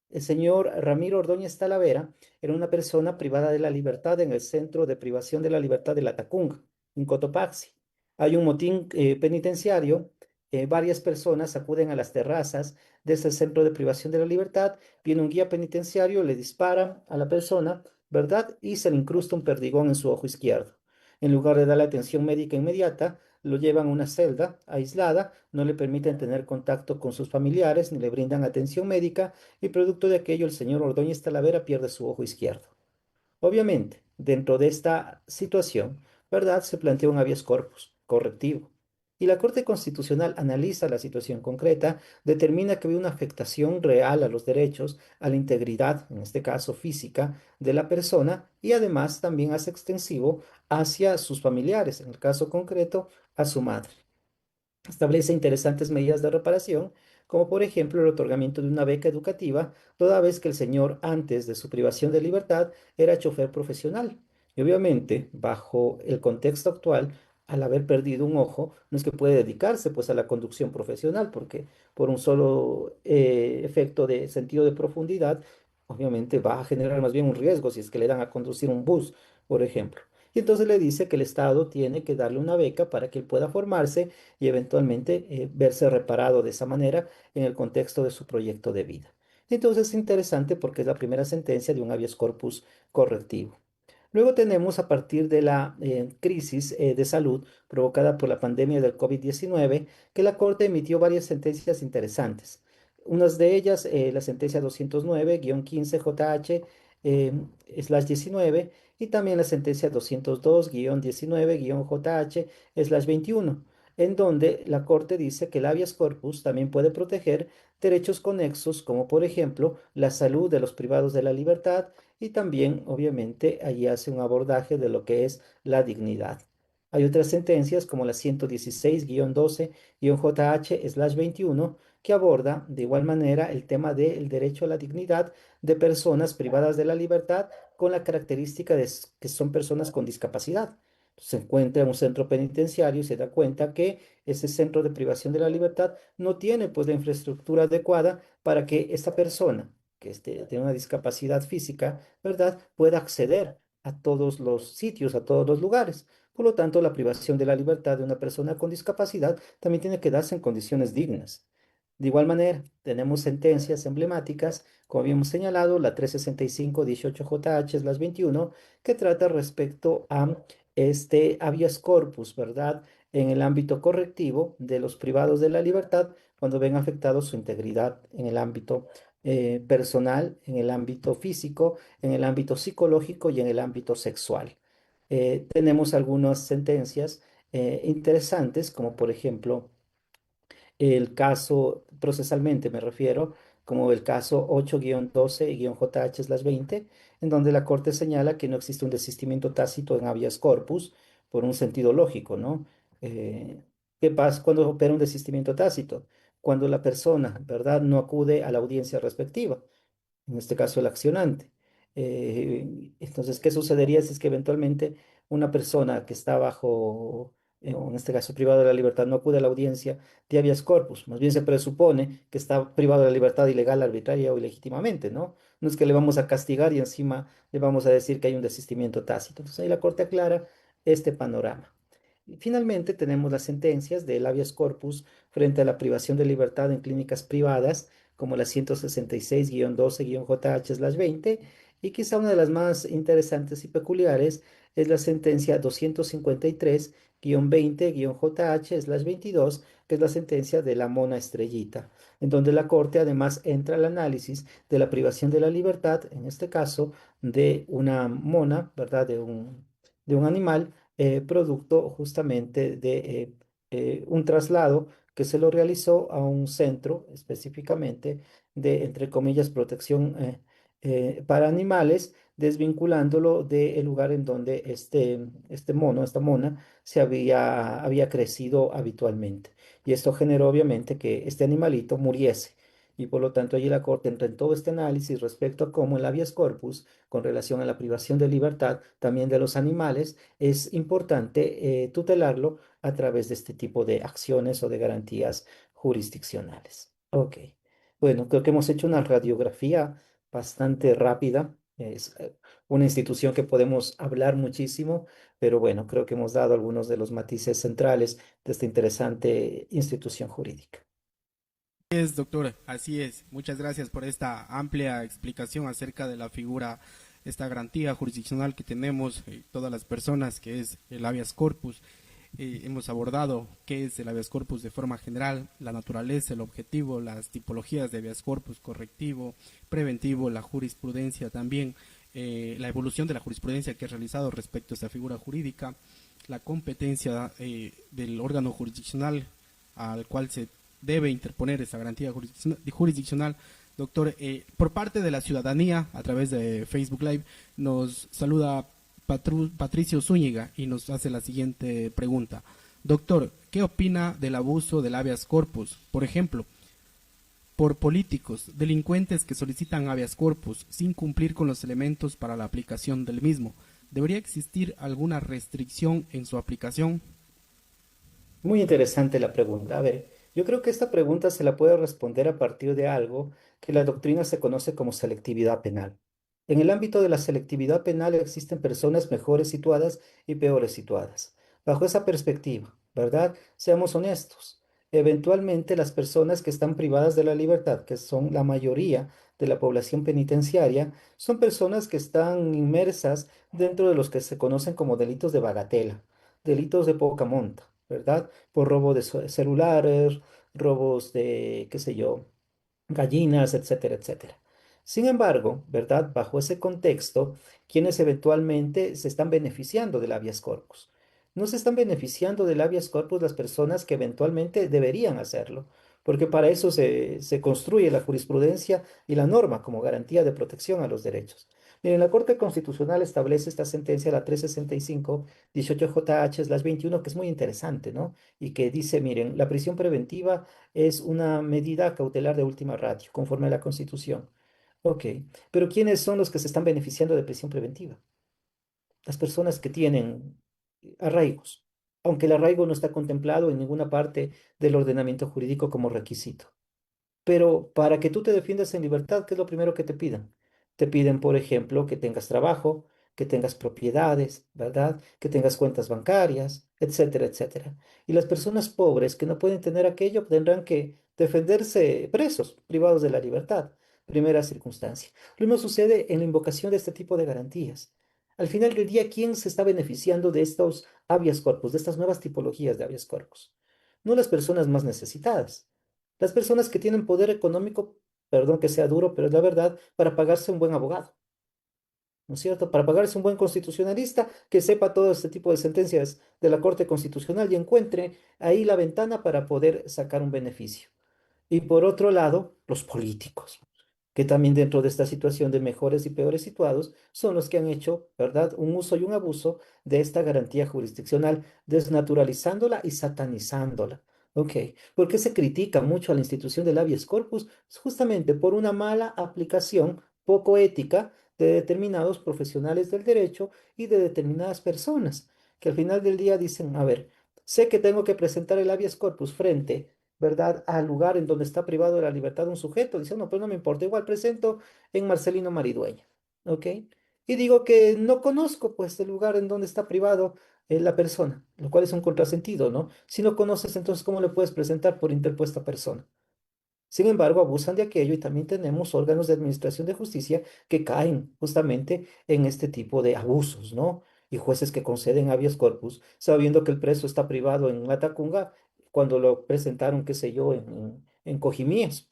El señor Ramiro Ordóñez Talavera era una persona privada de la libertad en el centro de privación de la libertad de la Tacunga, en Cotopaxi. Hay un motín penitenciario, varias personas acuden a las terrazas de ese centro de privación de la libertad, viene un guía penitenciario, le dispara a la persona, ¿verdad? Y se le incrusta un perdigón en su ojo izquierdo. En lugar de darle atención médica inmediata, lo llevan a una celda aislada, no le permiten tener contacto con sus familiares ni le brindan atención médica y producto de aquello el señor Ordóñez Talavera pierde su ojo izquierdo. Obviamente, dentro de esta situación, ¿verdad? Se plantea un habeas corpus correctivo. Y la Corte Constitucional analiza la situación concreta, determina que hay una afectación real a los derechos, a la integridad, en este caso física, de la persona y además también hace extensivo hacia sus familiares, en el caso concreto, a su madre. Establece interesantes medidas de reparación, como por ejemplo el otorgamiento de una beca educativa, toda vez que el señor antes de su privación de libertad era chofer profesional. Y obviamente, bajo el contexto actual, al haber perdido un ojo, no es que puede dedicarse pues a la conducción profesional, porque por un solo efecto de sentido de profundidad, obviamente va a generar más bien un riesgo si es que le dan a conducir un bus, por ejemplo. Y entonces le dice que el Estado tiene que darle una beca para que él pueda formarse y eventualmente verse reparado de esa manera en el contexto de su proyecto de vida. Entonces es interesante porque es la primera sentencia de un habeas corpus correctivo. Luego tenemos a partir de la crisis de salud provocada por la pandemia del COVID-19 que la Corte emitió varias sentencias interesantes. Unas de ellas, la sentencia 209-15 JH/19 y también la sentencia 202-19-JH/21, en donde la Corte dice que el habeas corpus también puede proteger derechos conexos como por ejemplo la salud de los privados de la libertad y también, obviamente, allí hace un abordaje de lo que es la dignidad. Hay otras sentencias como la 116-12-JH/21 que aborda de igual manera el tema del derecho a la dignidad de personas privadas de la libertad con la característica de que son personas con discapacidad. Se encuentra en un centro penitenciario y se da cuenta que ese centro de privación de la libertad no tiene pues la infraestructura adecuada para que esta persona que tiene una discapacidad física, ¿verdad?, pueda acceder a todos los sitios, a todos los lugares. Por lo tanto, la privación de la libertad de una persona con discapacidad también tiene que darse en condiciones dignas. De igual manera, tenemos sentencias emblemáticas, como habíamos señalado, la 365-18 JH/21, que trata respecto a este habeas corpus, ¿verdad?, en el ámbito correctivo de los privados de la libertad cuando ven afectado su integridad en el ámbito personal, en el ámbito físico, en el ámbito psicológico y en el ámbito sexual. Tenemos algunas sentencias interesantes, como por ejemplo el caso, procesalmente me refiero, como el caso 8-12-JH/20, en donde la Corte señala que no existe un desistimiento tácito en habeas corpus por un sentido lógico, ¿no? ¿Qué pasa cuando opera un desistimiento tácito? Cuando la persona, ¿verdad?, no acude a la audiencia respectiva, en este caso el accionante. Entonces, ¿qué sucedería si es que eventualmente una persona que está bajo, o en este caso privado de la libertad, no acude a la audiencia de habeas corpus? Más bien se presupone que está privado de la libertad ilegal, arbitraria o ilegítimamente, ¿no? No es que le vamos a castigar y encima le vamos a decir que hay un desistimiento tácito. Entonces, ahí la Corte aclara este panorama. Y finalmente tenemos las sentencias del habeas corpus frente a la privación de libertad en clínicas privadas, como la 166-12-JH/20, y quizá una de las más interesantes y peculiares es la sentencia 20-JH/22, que es la sentencia de la Mona Estrellita, en donde la Corte además entra al análisis de la privación de la libertad, en este caso de una mona, ¿verdad? De un animal, producto justamente de un traslado que se lo realizó a un centro específicamente de, entre comillas, protección para animales, desvinculándolo del lugar en donde este mono, esta mona, había crecido habitualmente. Y esto generó obviamente que este animalito muriese. Y por lo tanto allí la Corte entra en todo este análisis respecto a cómo el habeas corpus, con relación a la privación de libertad también de los animales, es importante tutelarlo a través de este tipo de acciones o de garantías jurisdiccionales. Ok. Bueno, creo que hemos hecho una radiografía bastante rápida. Es una institución que podemos hablar muchísimo, pero bueno, creo que hemos dado algunos de los matices centrales de esta interesante institución jurídica. Es, doctor, así es. Muchas gracias por esta amplia explicación acerca de la figura, esta garantía jurisdiccional que tenemos todas las personas, que es el habeas corpus. Hemos abordado qué es el habeas corpus de forma general, la naturaleza, el objetivo, las tipologías de habeas corpus, correctivo, preventivo, la jurisprudencia también, la evolución de la jurisprudencia que ha realizado respecto a esta figura jurídica, la competencia del órgano jurisdiccional al cual se debe interponer esa garantía jurisdiccional. Doctor, por parte de la ciudadanía, a través de Facebook Live, nos saluda Patricio Zúñiga y nos hace la siguiente pregunta. Doctor, ¿qué opina del abuso del habeas corpus? Por ejemplo, por políticos, delincuentes que solicitan habeas corpus sin cumplir con los elementos para la aplicación del mismo. ¿Debería existir alguna restricción en su aplicación? Muy interesante la pregunta. A ver, yo creo que esta pregunta se la puede responder a partir de algo que la doctrina se conoce como selectividad penal. En el ámbito de la selectividad penal existen personas mejores situadas y peores situadas. Bajo esa perspectiva, ¿verdad? Seamos honestos. Eventualmente las personas que están privadas de la libertad, que son la mayoría de la población penitenciaria, son personas que están inmersas dentro de los que se conocen como delitos de bagatela, delitos de poca monta, ¿verdad? Por robo de celulares, robos de, qué sé yo, gallinas, etcétera, etcétera. Sin embargo, ¿verdad? Bajo ese contexto, quienes eventualmente se están beneficiando del habeas corpus. No se están beneficiando del habeas corpus las personas que eventualmente deberían hacerlo, porque para eso se construye la jurisprudencia y la norma como garantía de protección a los derechos. Miren, la Corte Constitucional establece esta sentencia, la 365, 18JH/21, que es muy interesante, ¿no? Y que dice, miren, la prisión preventiva es una medida cautelar de última ratio, conforme a la Constitución. Ok, pero ¿quiénes son los que se están beneficiando de prisión preventiva? Las personas que tienen arraigos, aunque el arraigo no está contemplado en ninguna parte del ordenamiento jurídico como requisito. Pero para que tú te defiendas en libertad, ¿qué es lo primero que te piden? Te piden, por ejemplo, que tengas trabajo, que tengas propiedades, ¿verdad? Que tengas cuentas bancarias, etcétera, etcétera. Y las personas pobres que no pueden tener aquello tendrán que defenderse presos, privados de la libertad. Primera circunstancia. Lo mismo sucede en la invocación de este tipo de garantías. Al final del día, ¿quién se está beneficiando de estos habeas corpus, de estas nuevas tipologías de habeas corpus? No las personas más necesitadas, las personas que tienen poder económico, perdón que sea duro, pero es la verdad, para pagarse un buen abogado, ¿no es cierto? Para pagarse un buen constitucionalista que sepa todo este tipo de sentencias de la Corte Constitucional y encuentre ahí la ventana para poder sacar un beneficio. Y por otro lado, los políticos, que también dentro de esta situación de mejores y peores situados son los que han hecho, ¿verdad?, un uso y un abuso de esta garantía jurisdiccional, desnaturalizándola y satanizándola. Ok, ¿por qué se critica mucho a la institución del habeas corpus? Justamente por una mala aplicación poco ética de determinados profesionales del derecho y de determinadas personas, que al final del día dicen, a ver, sé que tengo que presentar el habeas corpus frente, ¿verdad?, al lugar en donde está privado de la libertad un sujeto. Dice, no, pues no me importa, igual presento en Marcelino Maridueña, ¿ok? Y digo que no conozco, pues, el lugar en donde está privado la persona, lo cual es un contrasentido, ¿no? Si no conoces, entonces, ¿cómo le puedes presentar por interpuesta persona? Sin embargo, abusan de aquello y también tenemos órganos de administración de justicia que caen justamente en este tipo de abusos, ¿no? y jueces que conceden habeas corpus, sabiendo que el preso está privado en Latacunga cuando lo presentaron, qué sé yo, en Cojimías.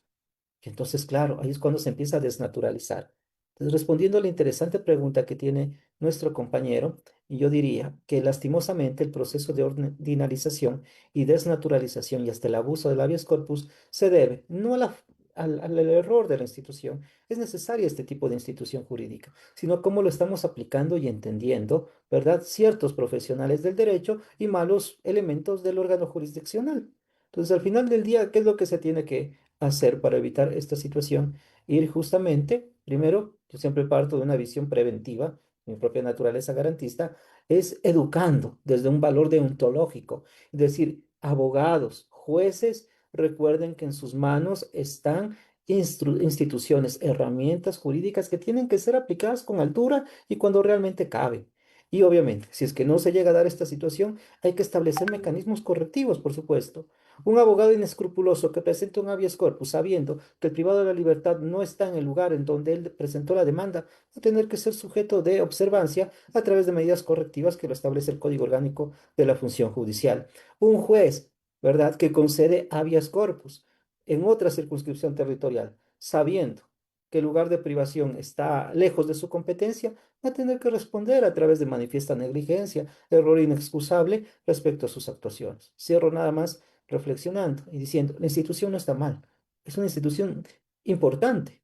Y entonces, claro, ahí es cuando se empieza a desnaturalizar. Entonces, respondiendo a la interesante pregunta que tiene nuestro compañero, yo diría que lastimosamente el proceso de ordinalización y desnaturalización y hasta el abuso del habeas corpus se debe no a al error de la institución, es necesaria este tipo de institución jurídica, sino cómo lo estamos aplicando y entendiendo, ¿verdad? Ciertos profesionales del derecho y malos elementos del órgano jurisdiccional. Entonces, al final del día, ¿qué es lo que se tiene que hacer para evitar esta situación? Ir justamente, primero, yo siempre parto de una visión preventiva, mi propia naturaleza garantista, es educando desde un valor deontológico. Es decir, abogados, jueces, recuerden que en sus manos están instituciones, herramientas jurídicas que tienen que ser aplicadas con altura y cuando realmente cabe. Y obviamente, si es que no se llega a dar esta situación, hay que establecer mecanismos correctivos, por supuesto. Un abogado inescrupuloso que presente un habeas corpus sabiendo que el privado de la libertad no está en el lugar en donde él presentó la demanda, va a tener que ser sujeto de observancia a través de medidas correctivas que lo establece el Código Orgánico de la Función Judicial. Un juez, ¿verdad?, que concede habeas corpus en otra circunscripción territorial, sabiendo que el lugar de privación está lejos de su competencia, va a tener que responder a través de manifiesta negligencia, error inexcusable respecto a sus actuaciones. Cierro nada más reflexionando y diciendo, la institución no está mal, es una institución importante.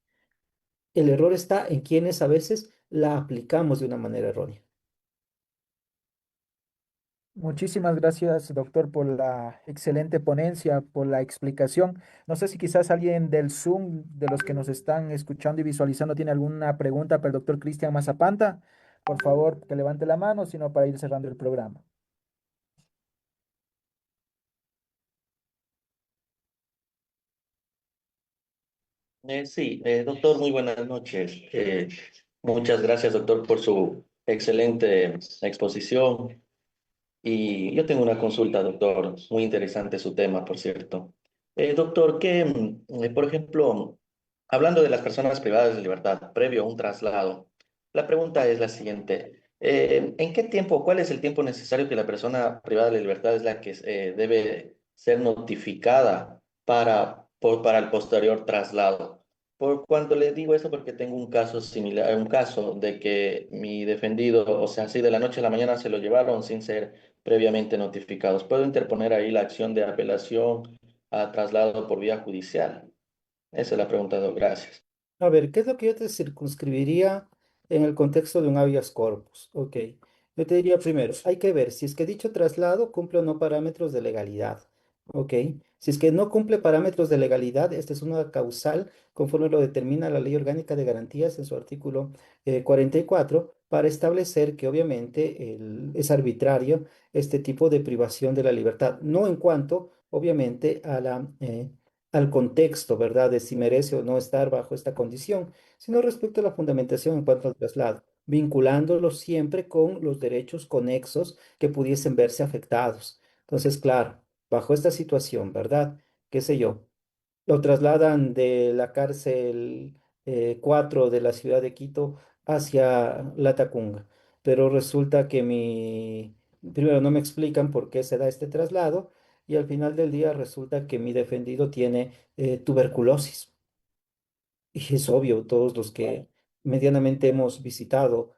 El error está en quienes a veces la aplicamos de una manera errónea. Muchísimas gracias, doctor, por la excelente ponencia, por la explicación. No sé si quizás alguien del Zoom, de los que nos están escuchando y visualizando, tiene alguna pregunta para el doctor Cristian Mazapanta. Por favor, que levante la mano, sino para ir cerrando el programa. Sí, doctor, muy buenas noches. Muchas gracias, doctor, por su excelente exposición. Y yo tengo una consulta, doctor. Muy interesante su tema, por cierto. Doctor, por ejemplo, hablando de las personas privadas de libertad previo a un traslado, la pregunta es la siguiente. ¿En qué tiempo, cuál es el tiempo necesario que la persona privada de libertad es la que debe ser notificada para el posterior traslado? Por cuanto le digo eso, porque tengo un caso similar, un caso de que mi defendido, o sea, así de la noche a la mañana se lo llevaron sin ser previamente notificados. ¿Puedo interponer ahí la acción de apelación a traslado por vía judicial? Esa es la pregunta, gracias. A ver, ¿qué es lo que yo te circunscribiría en el contexto de un habeas corpus? Ok, yo te diría primero, hay que ver si es que dicho traslado cumple o no parámetros de legalidad. Ok, si es que no cumple parámetros de legalidad, esta es una causal conforme lo determina la Ley Orgánica de Garantías en su artículo 44 para establecer que obviamente es arbitrario este tipo de privación de la libertad, no en cuanto obviamente a al contexto, ¿verdad?, de si merece o no estar bajo esta condición, sino respecto a la fundamentación en cuanto al traslado, vinculándolo siempre con los derechos conexos que pudiesen verse afectados. Entonces, claro, bajo esta situación, ¿verdad? ¿Qué sé yo? Lo trasladan de la cárcel 4 de la ciudad de Quito hacia La Tacunga, pero resulta que primero no me explican por qué se da este traslado y al final del día resulta que mi defendido tiene tuberculosis. Y es obvio, todos los que medianamente hemos visitado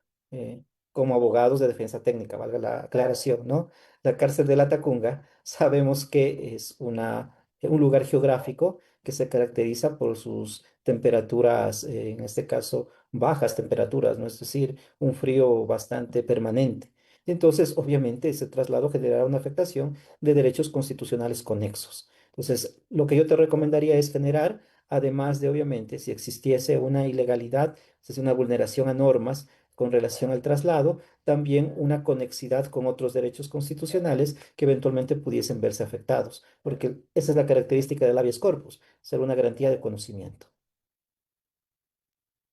como abogados de defensa técnica, valga la aclaración, ¿no? La cárcel de La Tacunga, sabemos que es un lugar geográfico que se caracteriza por sus temperaturas, en este caso, bajas temperaturas, ¿no? Es decir, un frío bastante permanente. Entonces, obviamente, ese traslado generará una afectación de derechos constitucionales conexos. Entonces, lo que yo te recomendaría es generar, además de, obviamente, si existiese una ilegalidad, es decir, una vulneración a normas con relación al traslado, también una conexidad con otros derechos constitucionales que eventualmente pudiesen verse afectados, porque esa es la característica del habeas corpus, ser una garantía de conocimiento.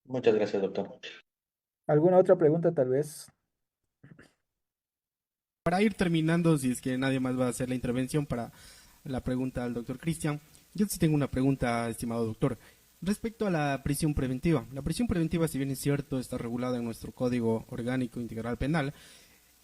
Muchas gracias, doctor. ¿Alguna otra pregunta, tal vez? Para ir terminando, si es que nadie más va a hacer la intervención para la pregunta al doctor Cristian, yo sí tengo una pregunta, estimado doctor. Respecto a la prisión preventiva. La prisión preventiva, si bien es cierto, está regulada en nuestro Código Orgánico Integral Penal,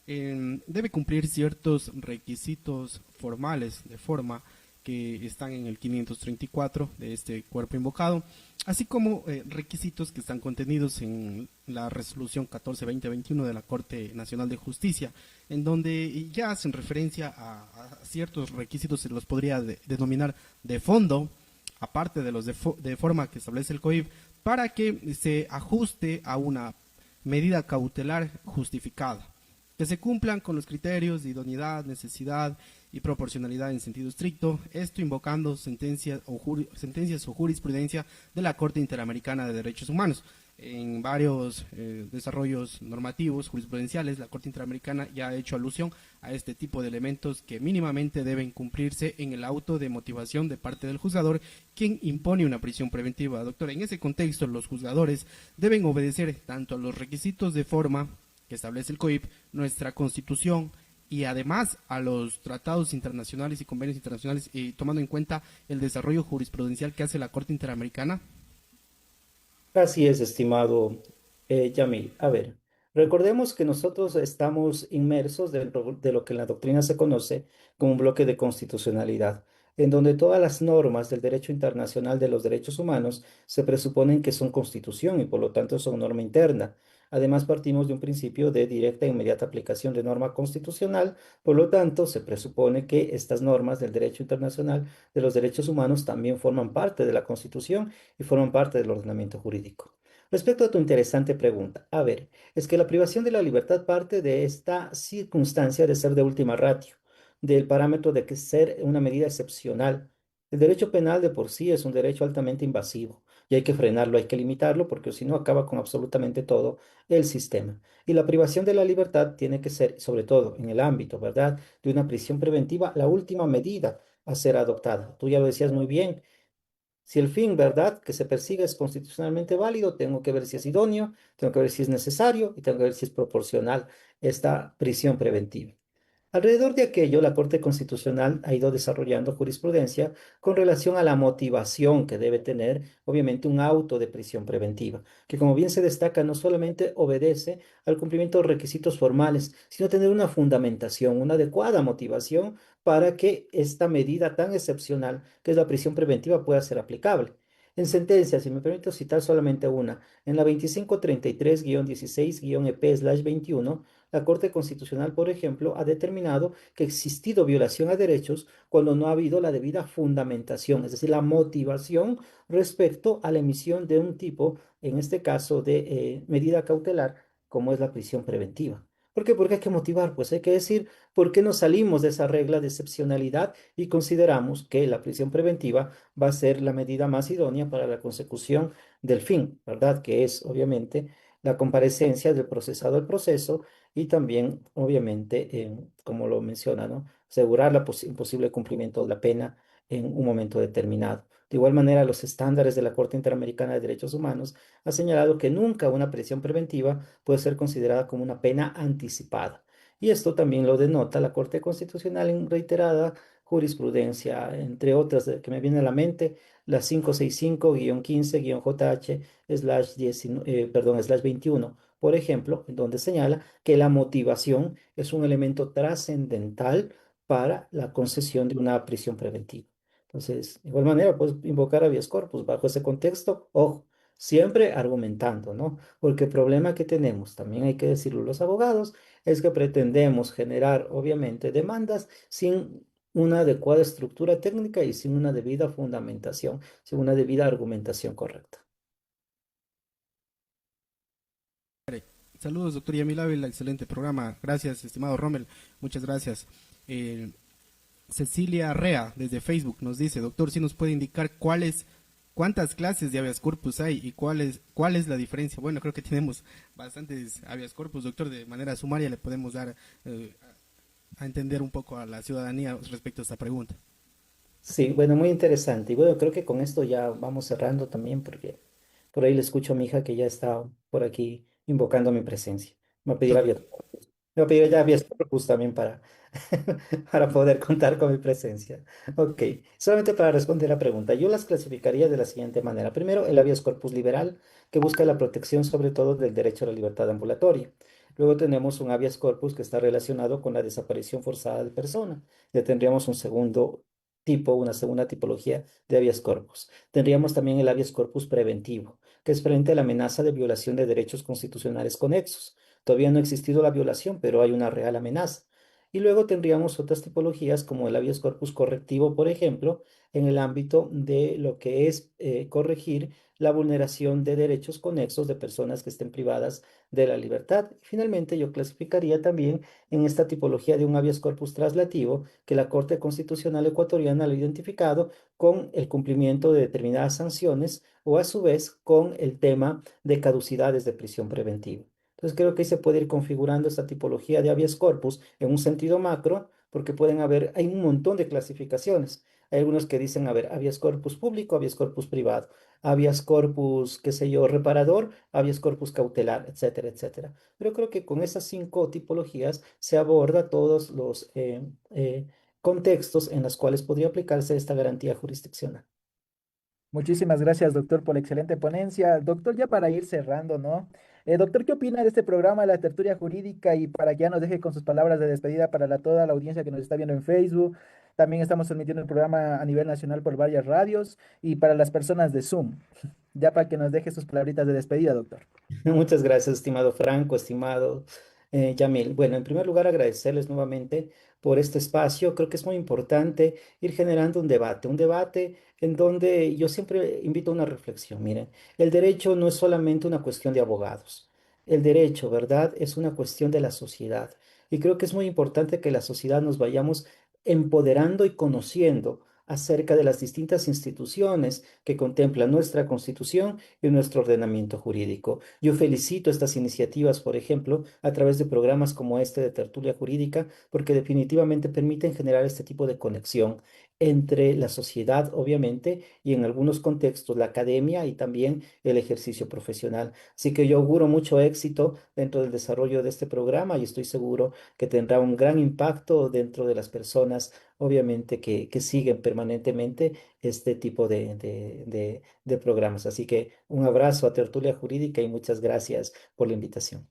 debe cumplir ciertos requisitos formales de forma que están en el 534 de este cuerpo invocado, así como requisitos que están contenidos en la resolución 14-2021 de la Corte Nacional de Justicia, en donde ya hacen referencia a ciertos requisitos, se los podría denominar de fondo, aparte de los de forma que establece el COIP, para que se ajuste a una medida cautelar justificada, que se cumplan con los criterios de idoneidad, necesidad y proporcionalidad en sentido estricto, esto invocando sentencias o jurisprudencia de la Corte Interamericana de Derechos Humanos. En varios desarrollos normativos, jurisprudenciales, la Corte Interamericana ya ha hecho alusión a este tipo de elementos que mínimamente deben cumplirse en el auto de motivación de parte del juzgador, quien impone una prisión preventiva. Doctor, en ese contexto, los juzgadores deben obedecer tanto a los requisitos de forma que establece el COIP, nuestra Constitución, y además a los tratados internacionales y convenios internacionales, tomando en cuenta el desarrollo jurisprudencial que hace la Corte Interamericana. Así es, estimado Yamil. A ver, recordemos que nosotros estamos inmersos dentro de lo que en la doctrina se conoce como un bloque de constitucionalidad, en donde todas las normas del derecho internacional de los derechos humanos se presuponen que son constitución y por lo tanto son norma interna. Además, partimos de un principio de directa e inmediata aplicación de norma constitucional, por lo tanto, se presupone que estas normas del derecho internacional de los derechos humanos también forman parte de la Constitución y forman parte del ordenamiento jurídico. Respecto a tu interesante pregunta, a ver, es que la privación de la libertad parte de esta circunstancia de ser de última ratio, del parámetro de que ser una medida excepcional. El derecho penal de por sí es un derecho altamente invasivo y hay que frenarlo, hay que limitarlo porque si no acaba con absolutamente todo el sistema. Y la privación de la libertad tiene que ser, sobre todo en el ámbito, ¿verdad?, de una prisión preventiva, la última medida a ser adoptada. Tú ya lo decías muy bien. Si el fin, ¿verdad?, que se persiga es constitucionalmente válido, tengo que ver si es idóneo, tengo que ver si es necesario y tengo que ver si es proporcional esta prisión preventiva. Alrededor de aquello, la Corte Constitucional ha ido desarrollando jurisprudencia con relación a la motivación que debe tener, obviamente, un auto de prisión preventiva, que como bien se destaca, no solamente obedece al cumplimiento de requisitos formales, sino tener una fundamentación, una adecuada motivación para que esta medida tan excepcional, que es la prisión preventiva, pueda ser aplicable. En sentencia, si me permito citar solamente una, en la 2533-16-EP/21, la Corte Constitucional, por ejemplo, ha determinado que ha existido violación a derechos cuando no ha habido la debida fundamentación, es decir, la motivación respecto a la emisión de un tipo, en este caso, de medida cautelar, como es la prisión preventiva. ¿Por qué? Porque hay que motivar, pues hay que decir por qué nos salimos de esa regla de excepcionalidad y consideramos que la prisión preventiva va a ser la medida más idónea para la consecución del fin, ¿verdad? Que es, obviamente, la comparecencia del procesado al proceso y también, obviamente, como lo menciona, ¿no?, asegurar el posible cumplimiento de la pena en un momento determinado. De igual manera, los estándares de la Corte Interamericana de Derechos Humanos ha señalado que nunca una prisión preventiva puede ser considerada como una pena anticipada. Y esto también lo denota la Corte Constitucional en reiterada jurisprudencia, entre otras que me viene a la mente, la 565-15-JH/21, por ejemplo, en donde señala que la motivación es un elemento trascendental para la concesión de una prisión preventiva. Entonces, de igual manera, puedes invocar habeas corpus bajo ese contexto, ojo, siempre argumentando, ¿no? Porque el problema que tenemos, también hay que decirlo los abogados, es que pretendemos generar, obviamente, demandas sin una adecuada estructura técnica y sin una debida fundamentación, sin una debida argumentación correcta. Saludos, doctor Yamil Ávila, excelente programa. Gracias, estimado Rommel, muchas gracias. Cecilia Rea, desde Facebook, nos dice, doctor, si nos puede indicar cuántas clases de habeas corpus hay y cuál es la diferencia. Bueno, creo que tenemos bastantes habeas corpus, doctor, de manera sumaria le podemos dar a entender un poco a la ciudadanía respecto a esta pregunta. Sí, bueno, muy interesante. Y bueno, creo que con esto ya vamos cerrando también, porque por ahí le escucho a mi hija que ya está por aquí invocando mi presencia. Me va a pedir Perfecto. me va a pedir ya habeas corpus también para, para poder contar con mi presencia. Ok, solamente para responder la pregunta, yo las clasificaría de la siguiente manera. Primero, el habeas corpus liberal, que busca la protección sobre todo del derecho a la libertad ambulatoria. Luego tenemos un habeas corpus que está relacionado con la desaparición forzada de persona. Ya tendríamos un segundo tipo, una segunda tipología de habeas corpus. Tendríamos también el habeas corpus preventivo, que es frente a la amenaza de violación de derechos constitucionales conexos. Todavía no ha existido la violación, pero hay una real amenaza. Y luego tendríamos otras tipologías como el habeas corpus correctivo, por ejemplo, en el ámbito de lo que es corregir la vulneración de derechos conexos de personas que estén privadas de la libertad. Finalmente, yo clasificaría también en esta tipología de un habeas corpus traslativo que la Corte Constitucional Ecuatoriana lo ha identificado con el cumplimiento de determinadas sanciones o a su vez con el tema de caducidades de prisión preventiva. Entonces creo que ahí se puede ir configurando esta tipología de habeas corpus en un sentido macro, porque hay un montón de clasificaciones. Hay algunos que dicen, a ver, habeas corpus público, habeas corpus privado, habeas corpus, qué sé yo, reparador, habeas corpus cautelar, etcétera, etcétera. Pero creo que con esas 5 tipologías se aborda todos los contextos en los cuales podría aplicarse esta garantía jurisdiccional. Muchísimas gracias, doctor, por la excelente ponencia. Doctor, ya para ir cerrando, ¿no? Doctor, ¿qué opina de este programa, La Tertulia Jurídica? Y para que ya nos deje con sus palabras de despedida para toda la audiencia que nos está viendo en Facebook. También estamos transmitiendo el programa a nivel nacional por varias radios y para las personas de Zoom. Ya para que nos deje sus palabritas de despedida, doctor. Muchas gracias, estimado Franco, estimado Yamil. Bueno, en primer lugar, agradecerles nuevamente por este espacio. Creo que es muy importante ir generando un debate en donde yo siempre invito a una reflexión. Miren, el derecho no es solamente una cuestión de abogados. El derecho, ¿verdad? Es una cuestión de la sociedad. Y creo que es muy importante que la sociedad nos vayamos empoderando y conociendo acerca de las distintas instituciones que contempla nuestra Constitución y nuestro ordenamiento jurídico. Yo felicito estas iniciativas, por ejemplo, a través de programas como este de Tertulia Jurídica, porque definitivamente permiten generar este tipo de conexión entre la sociedad, obviamente, y en algunos contextos la academia y también el ejercicio profesional. Así que yo auguro mucho éxito dentro del desarrollo de este programa y estoy seguro que tendrá un gran impacto dentro de las personas, obviamente, que siguen permanentemente este tipo de programas. Así que un abrazo a Tertulia Jurídica y muchas gracias por la invitación.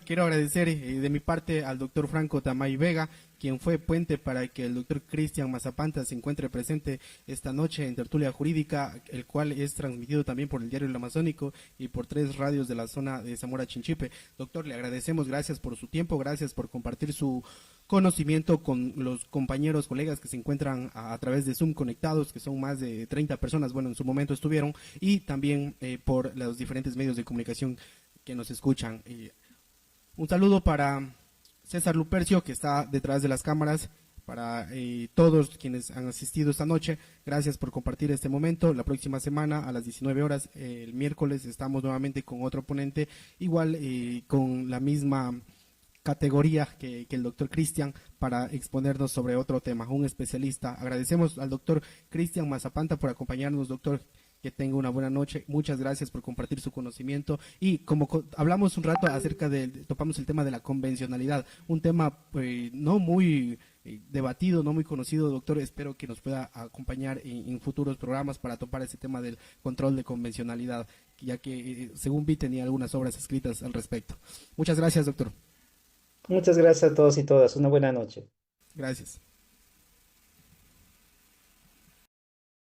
Quiero agradecer de mi parte al doctor Franco Tamay Vega, quien fue puente para que el doctor Cristian Mazapanta se encuentre presente esta noche en Tertulia Jurídica, el cual es transmitido también por el Diario El Amazónico y por 3 radios de la zona de Zamora Chinchipe. Doctor, le agradecemos, gracias por su tiempo, gracias por compartir su conocimiento con los compañeros, colegas que se encuentran a través de Zoom conectados, que son más de 30 personas, bueno, en su momento estuvieron, y también por los diferentes medios de comunicación que nos escuchan. Un saludo para César Lupercio, que está detrás de las cámaras, para todos quienes han asistido esta noche. Gracias por compartir este momento. La próxima semana a las 19 horas, el miércoles, estamos nuevamente con otro ponente, igual con la misma categoría que el doctor Cristian, para exponernos sobre otro tema, un especialista. Agradecemos al doctor Cristian Mazapanta por acompañarnos, doctor. Que tenga una buena noche. Muchas gracias por compartir su conocimiento. Y como hablamos un rato topamos el tema de la convencionalidad, un tema no muy debatido, no muy conocido, doctor. Espero que nos pueda acompañar en futuros programas para topar ese tema del control de convencionalidad, ya que según vi tenía algunas obras escritas al respecto. Muchas gracias, doctor. Muchas gracias a todos y todas. Una buena noche. Gracias.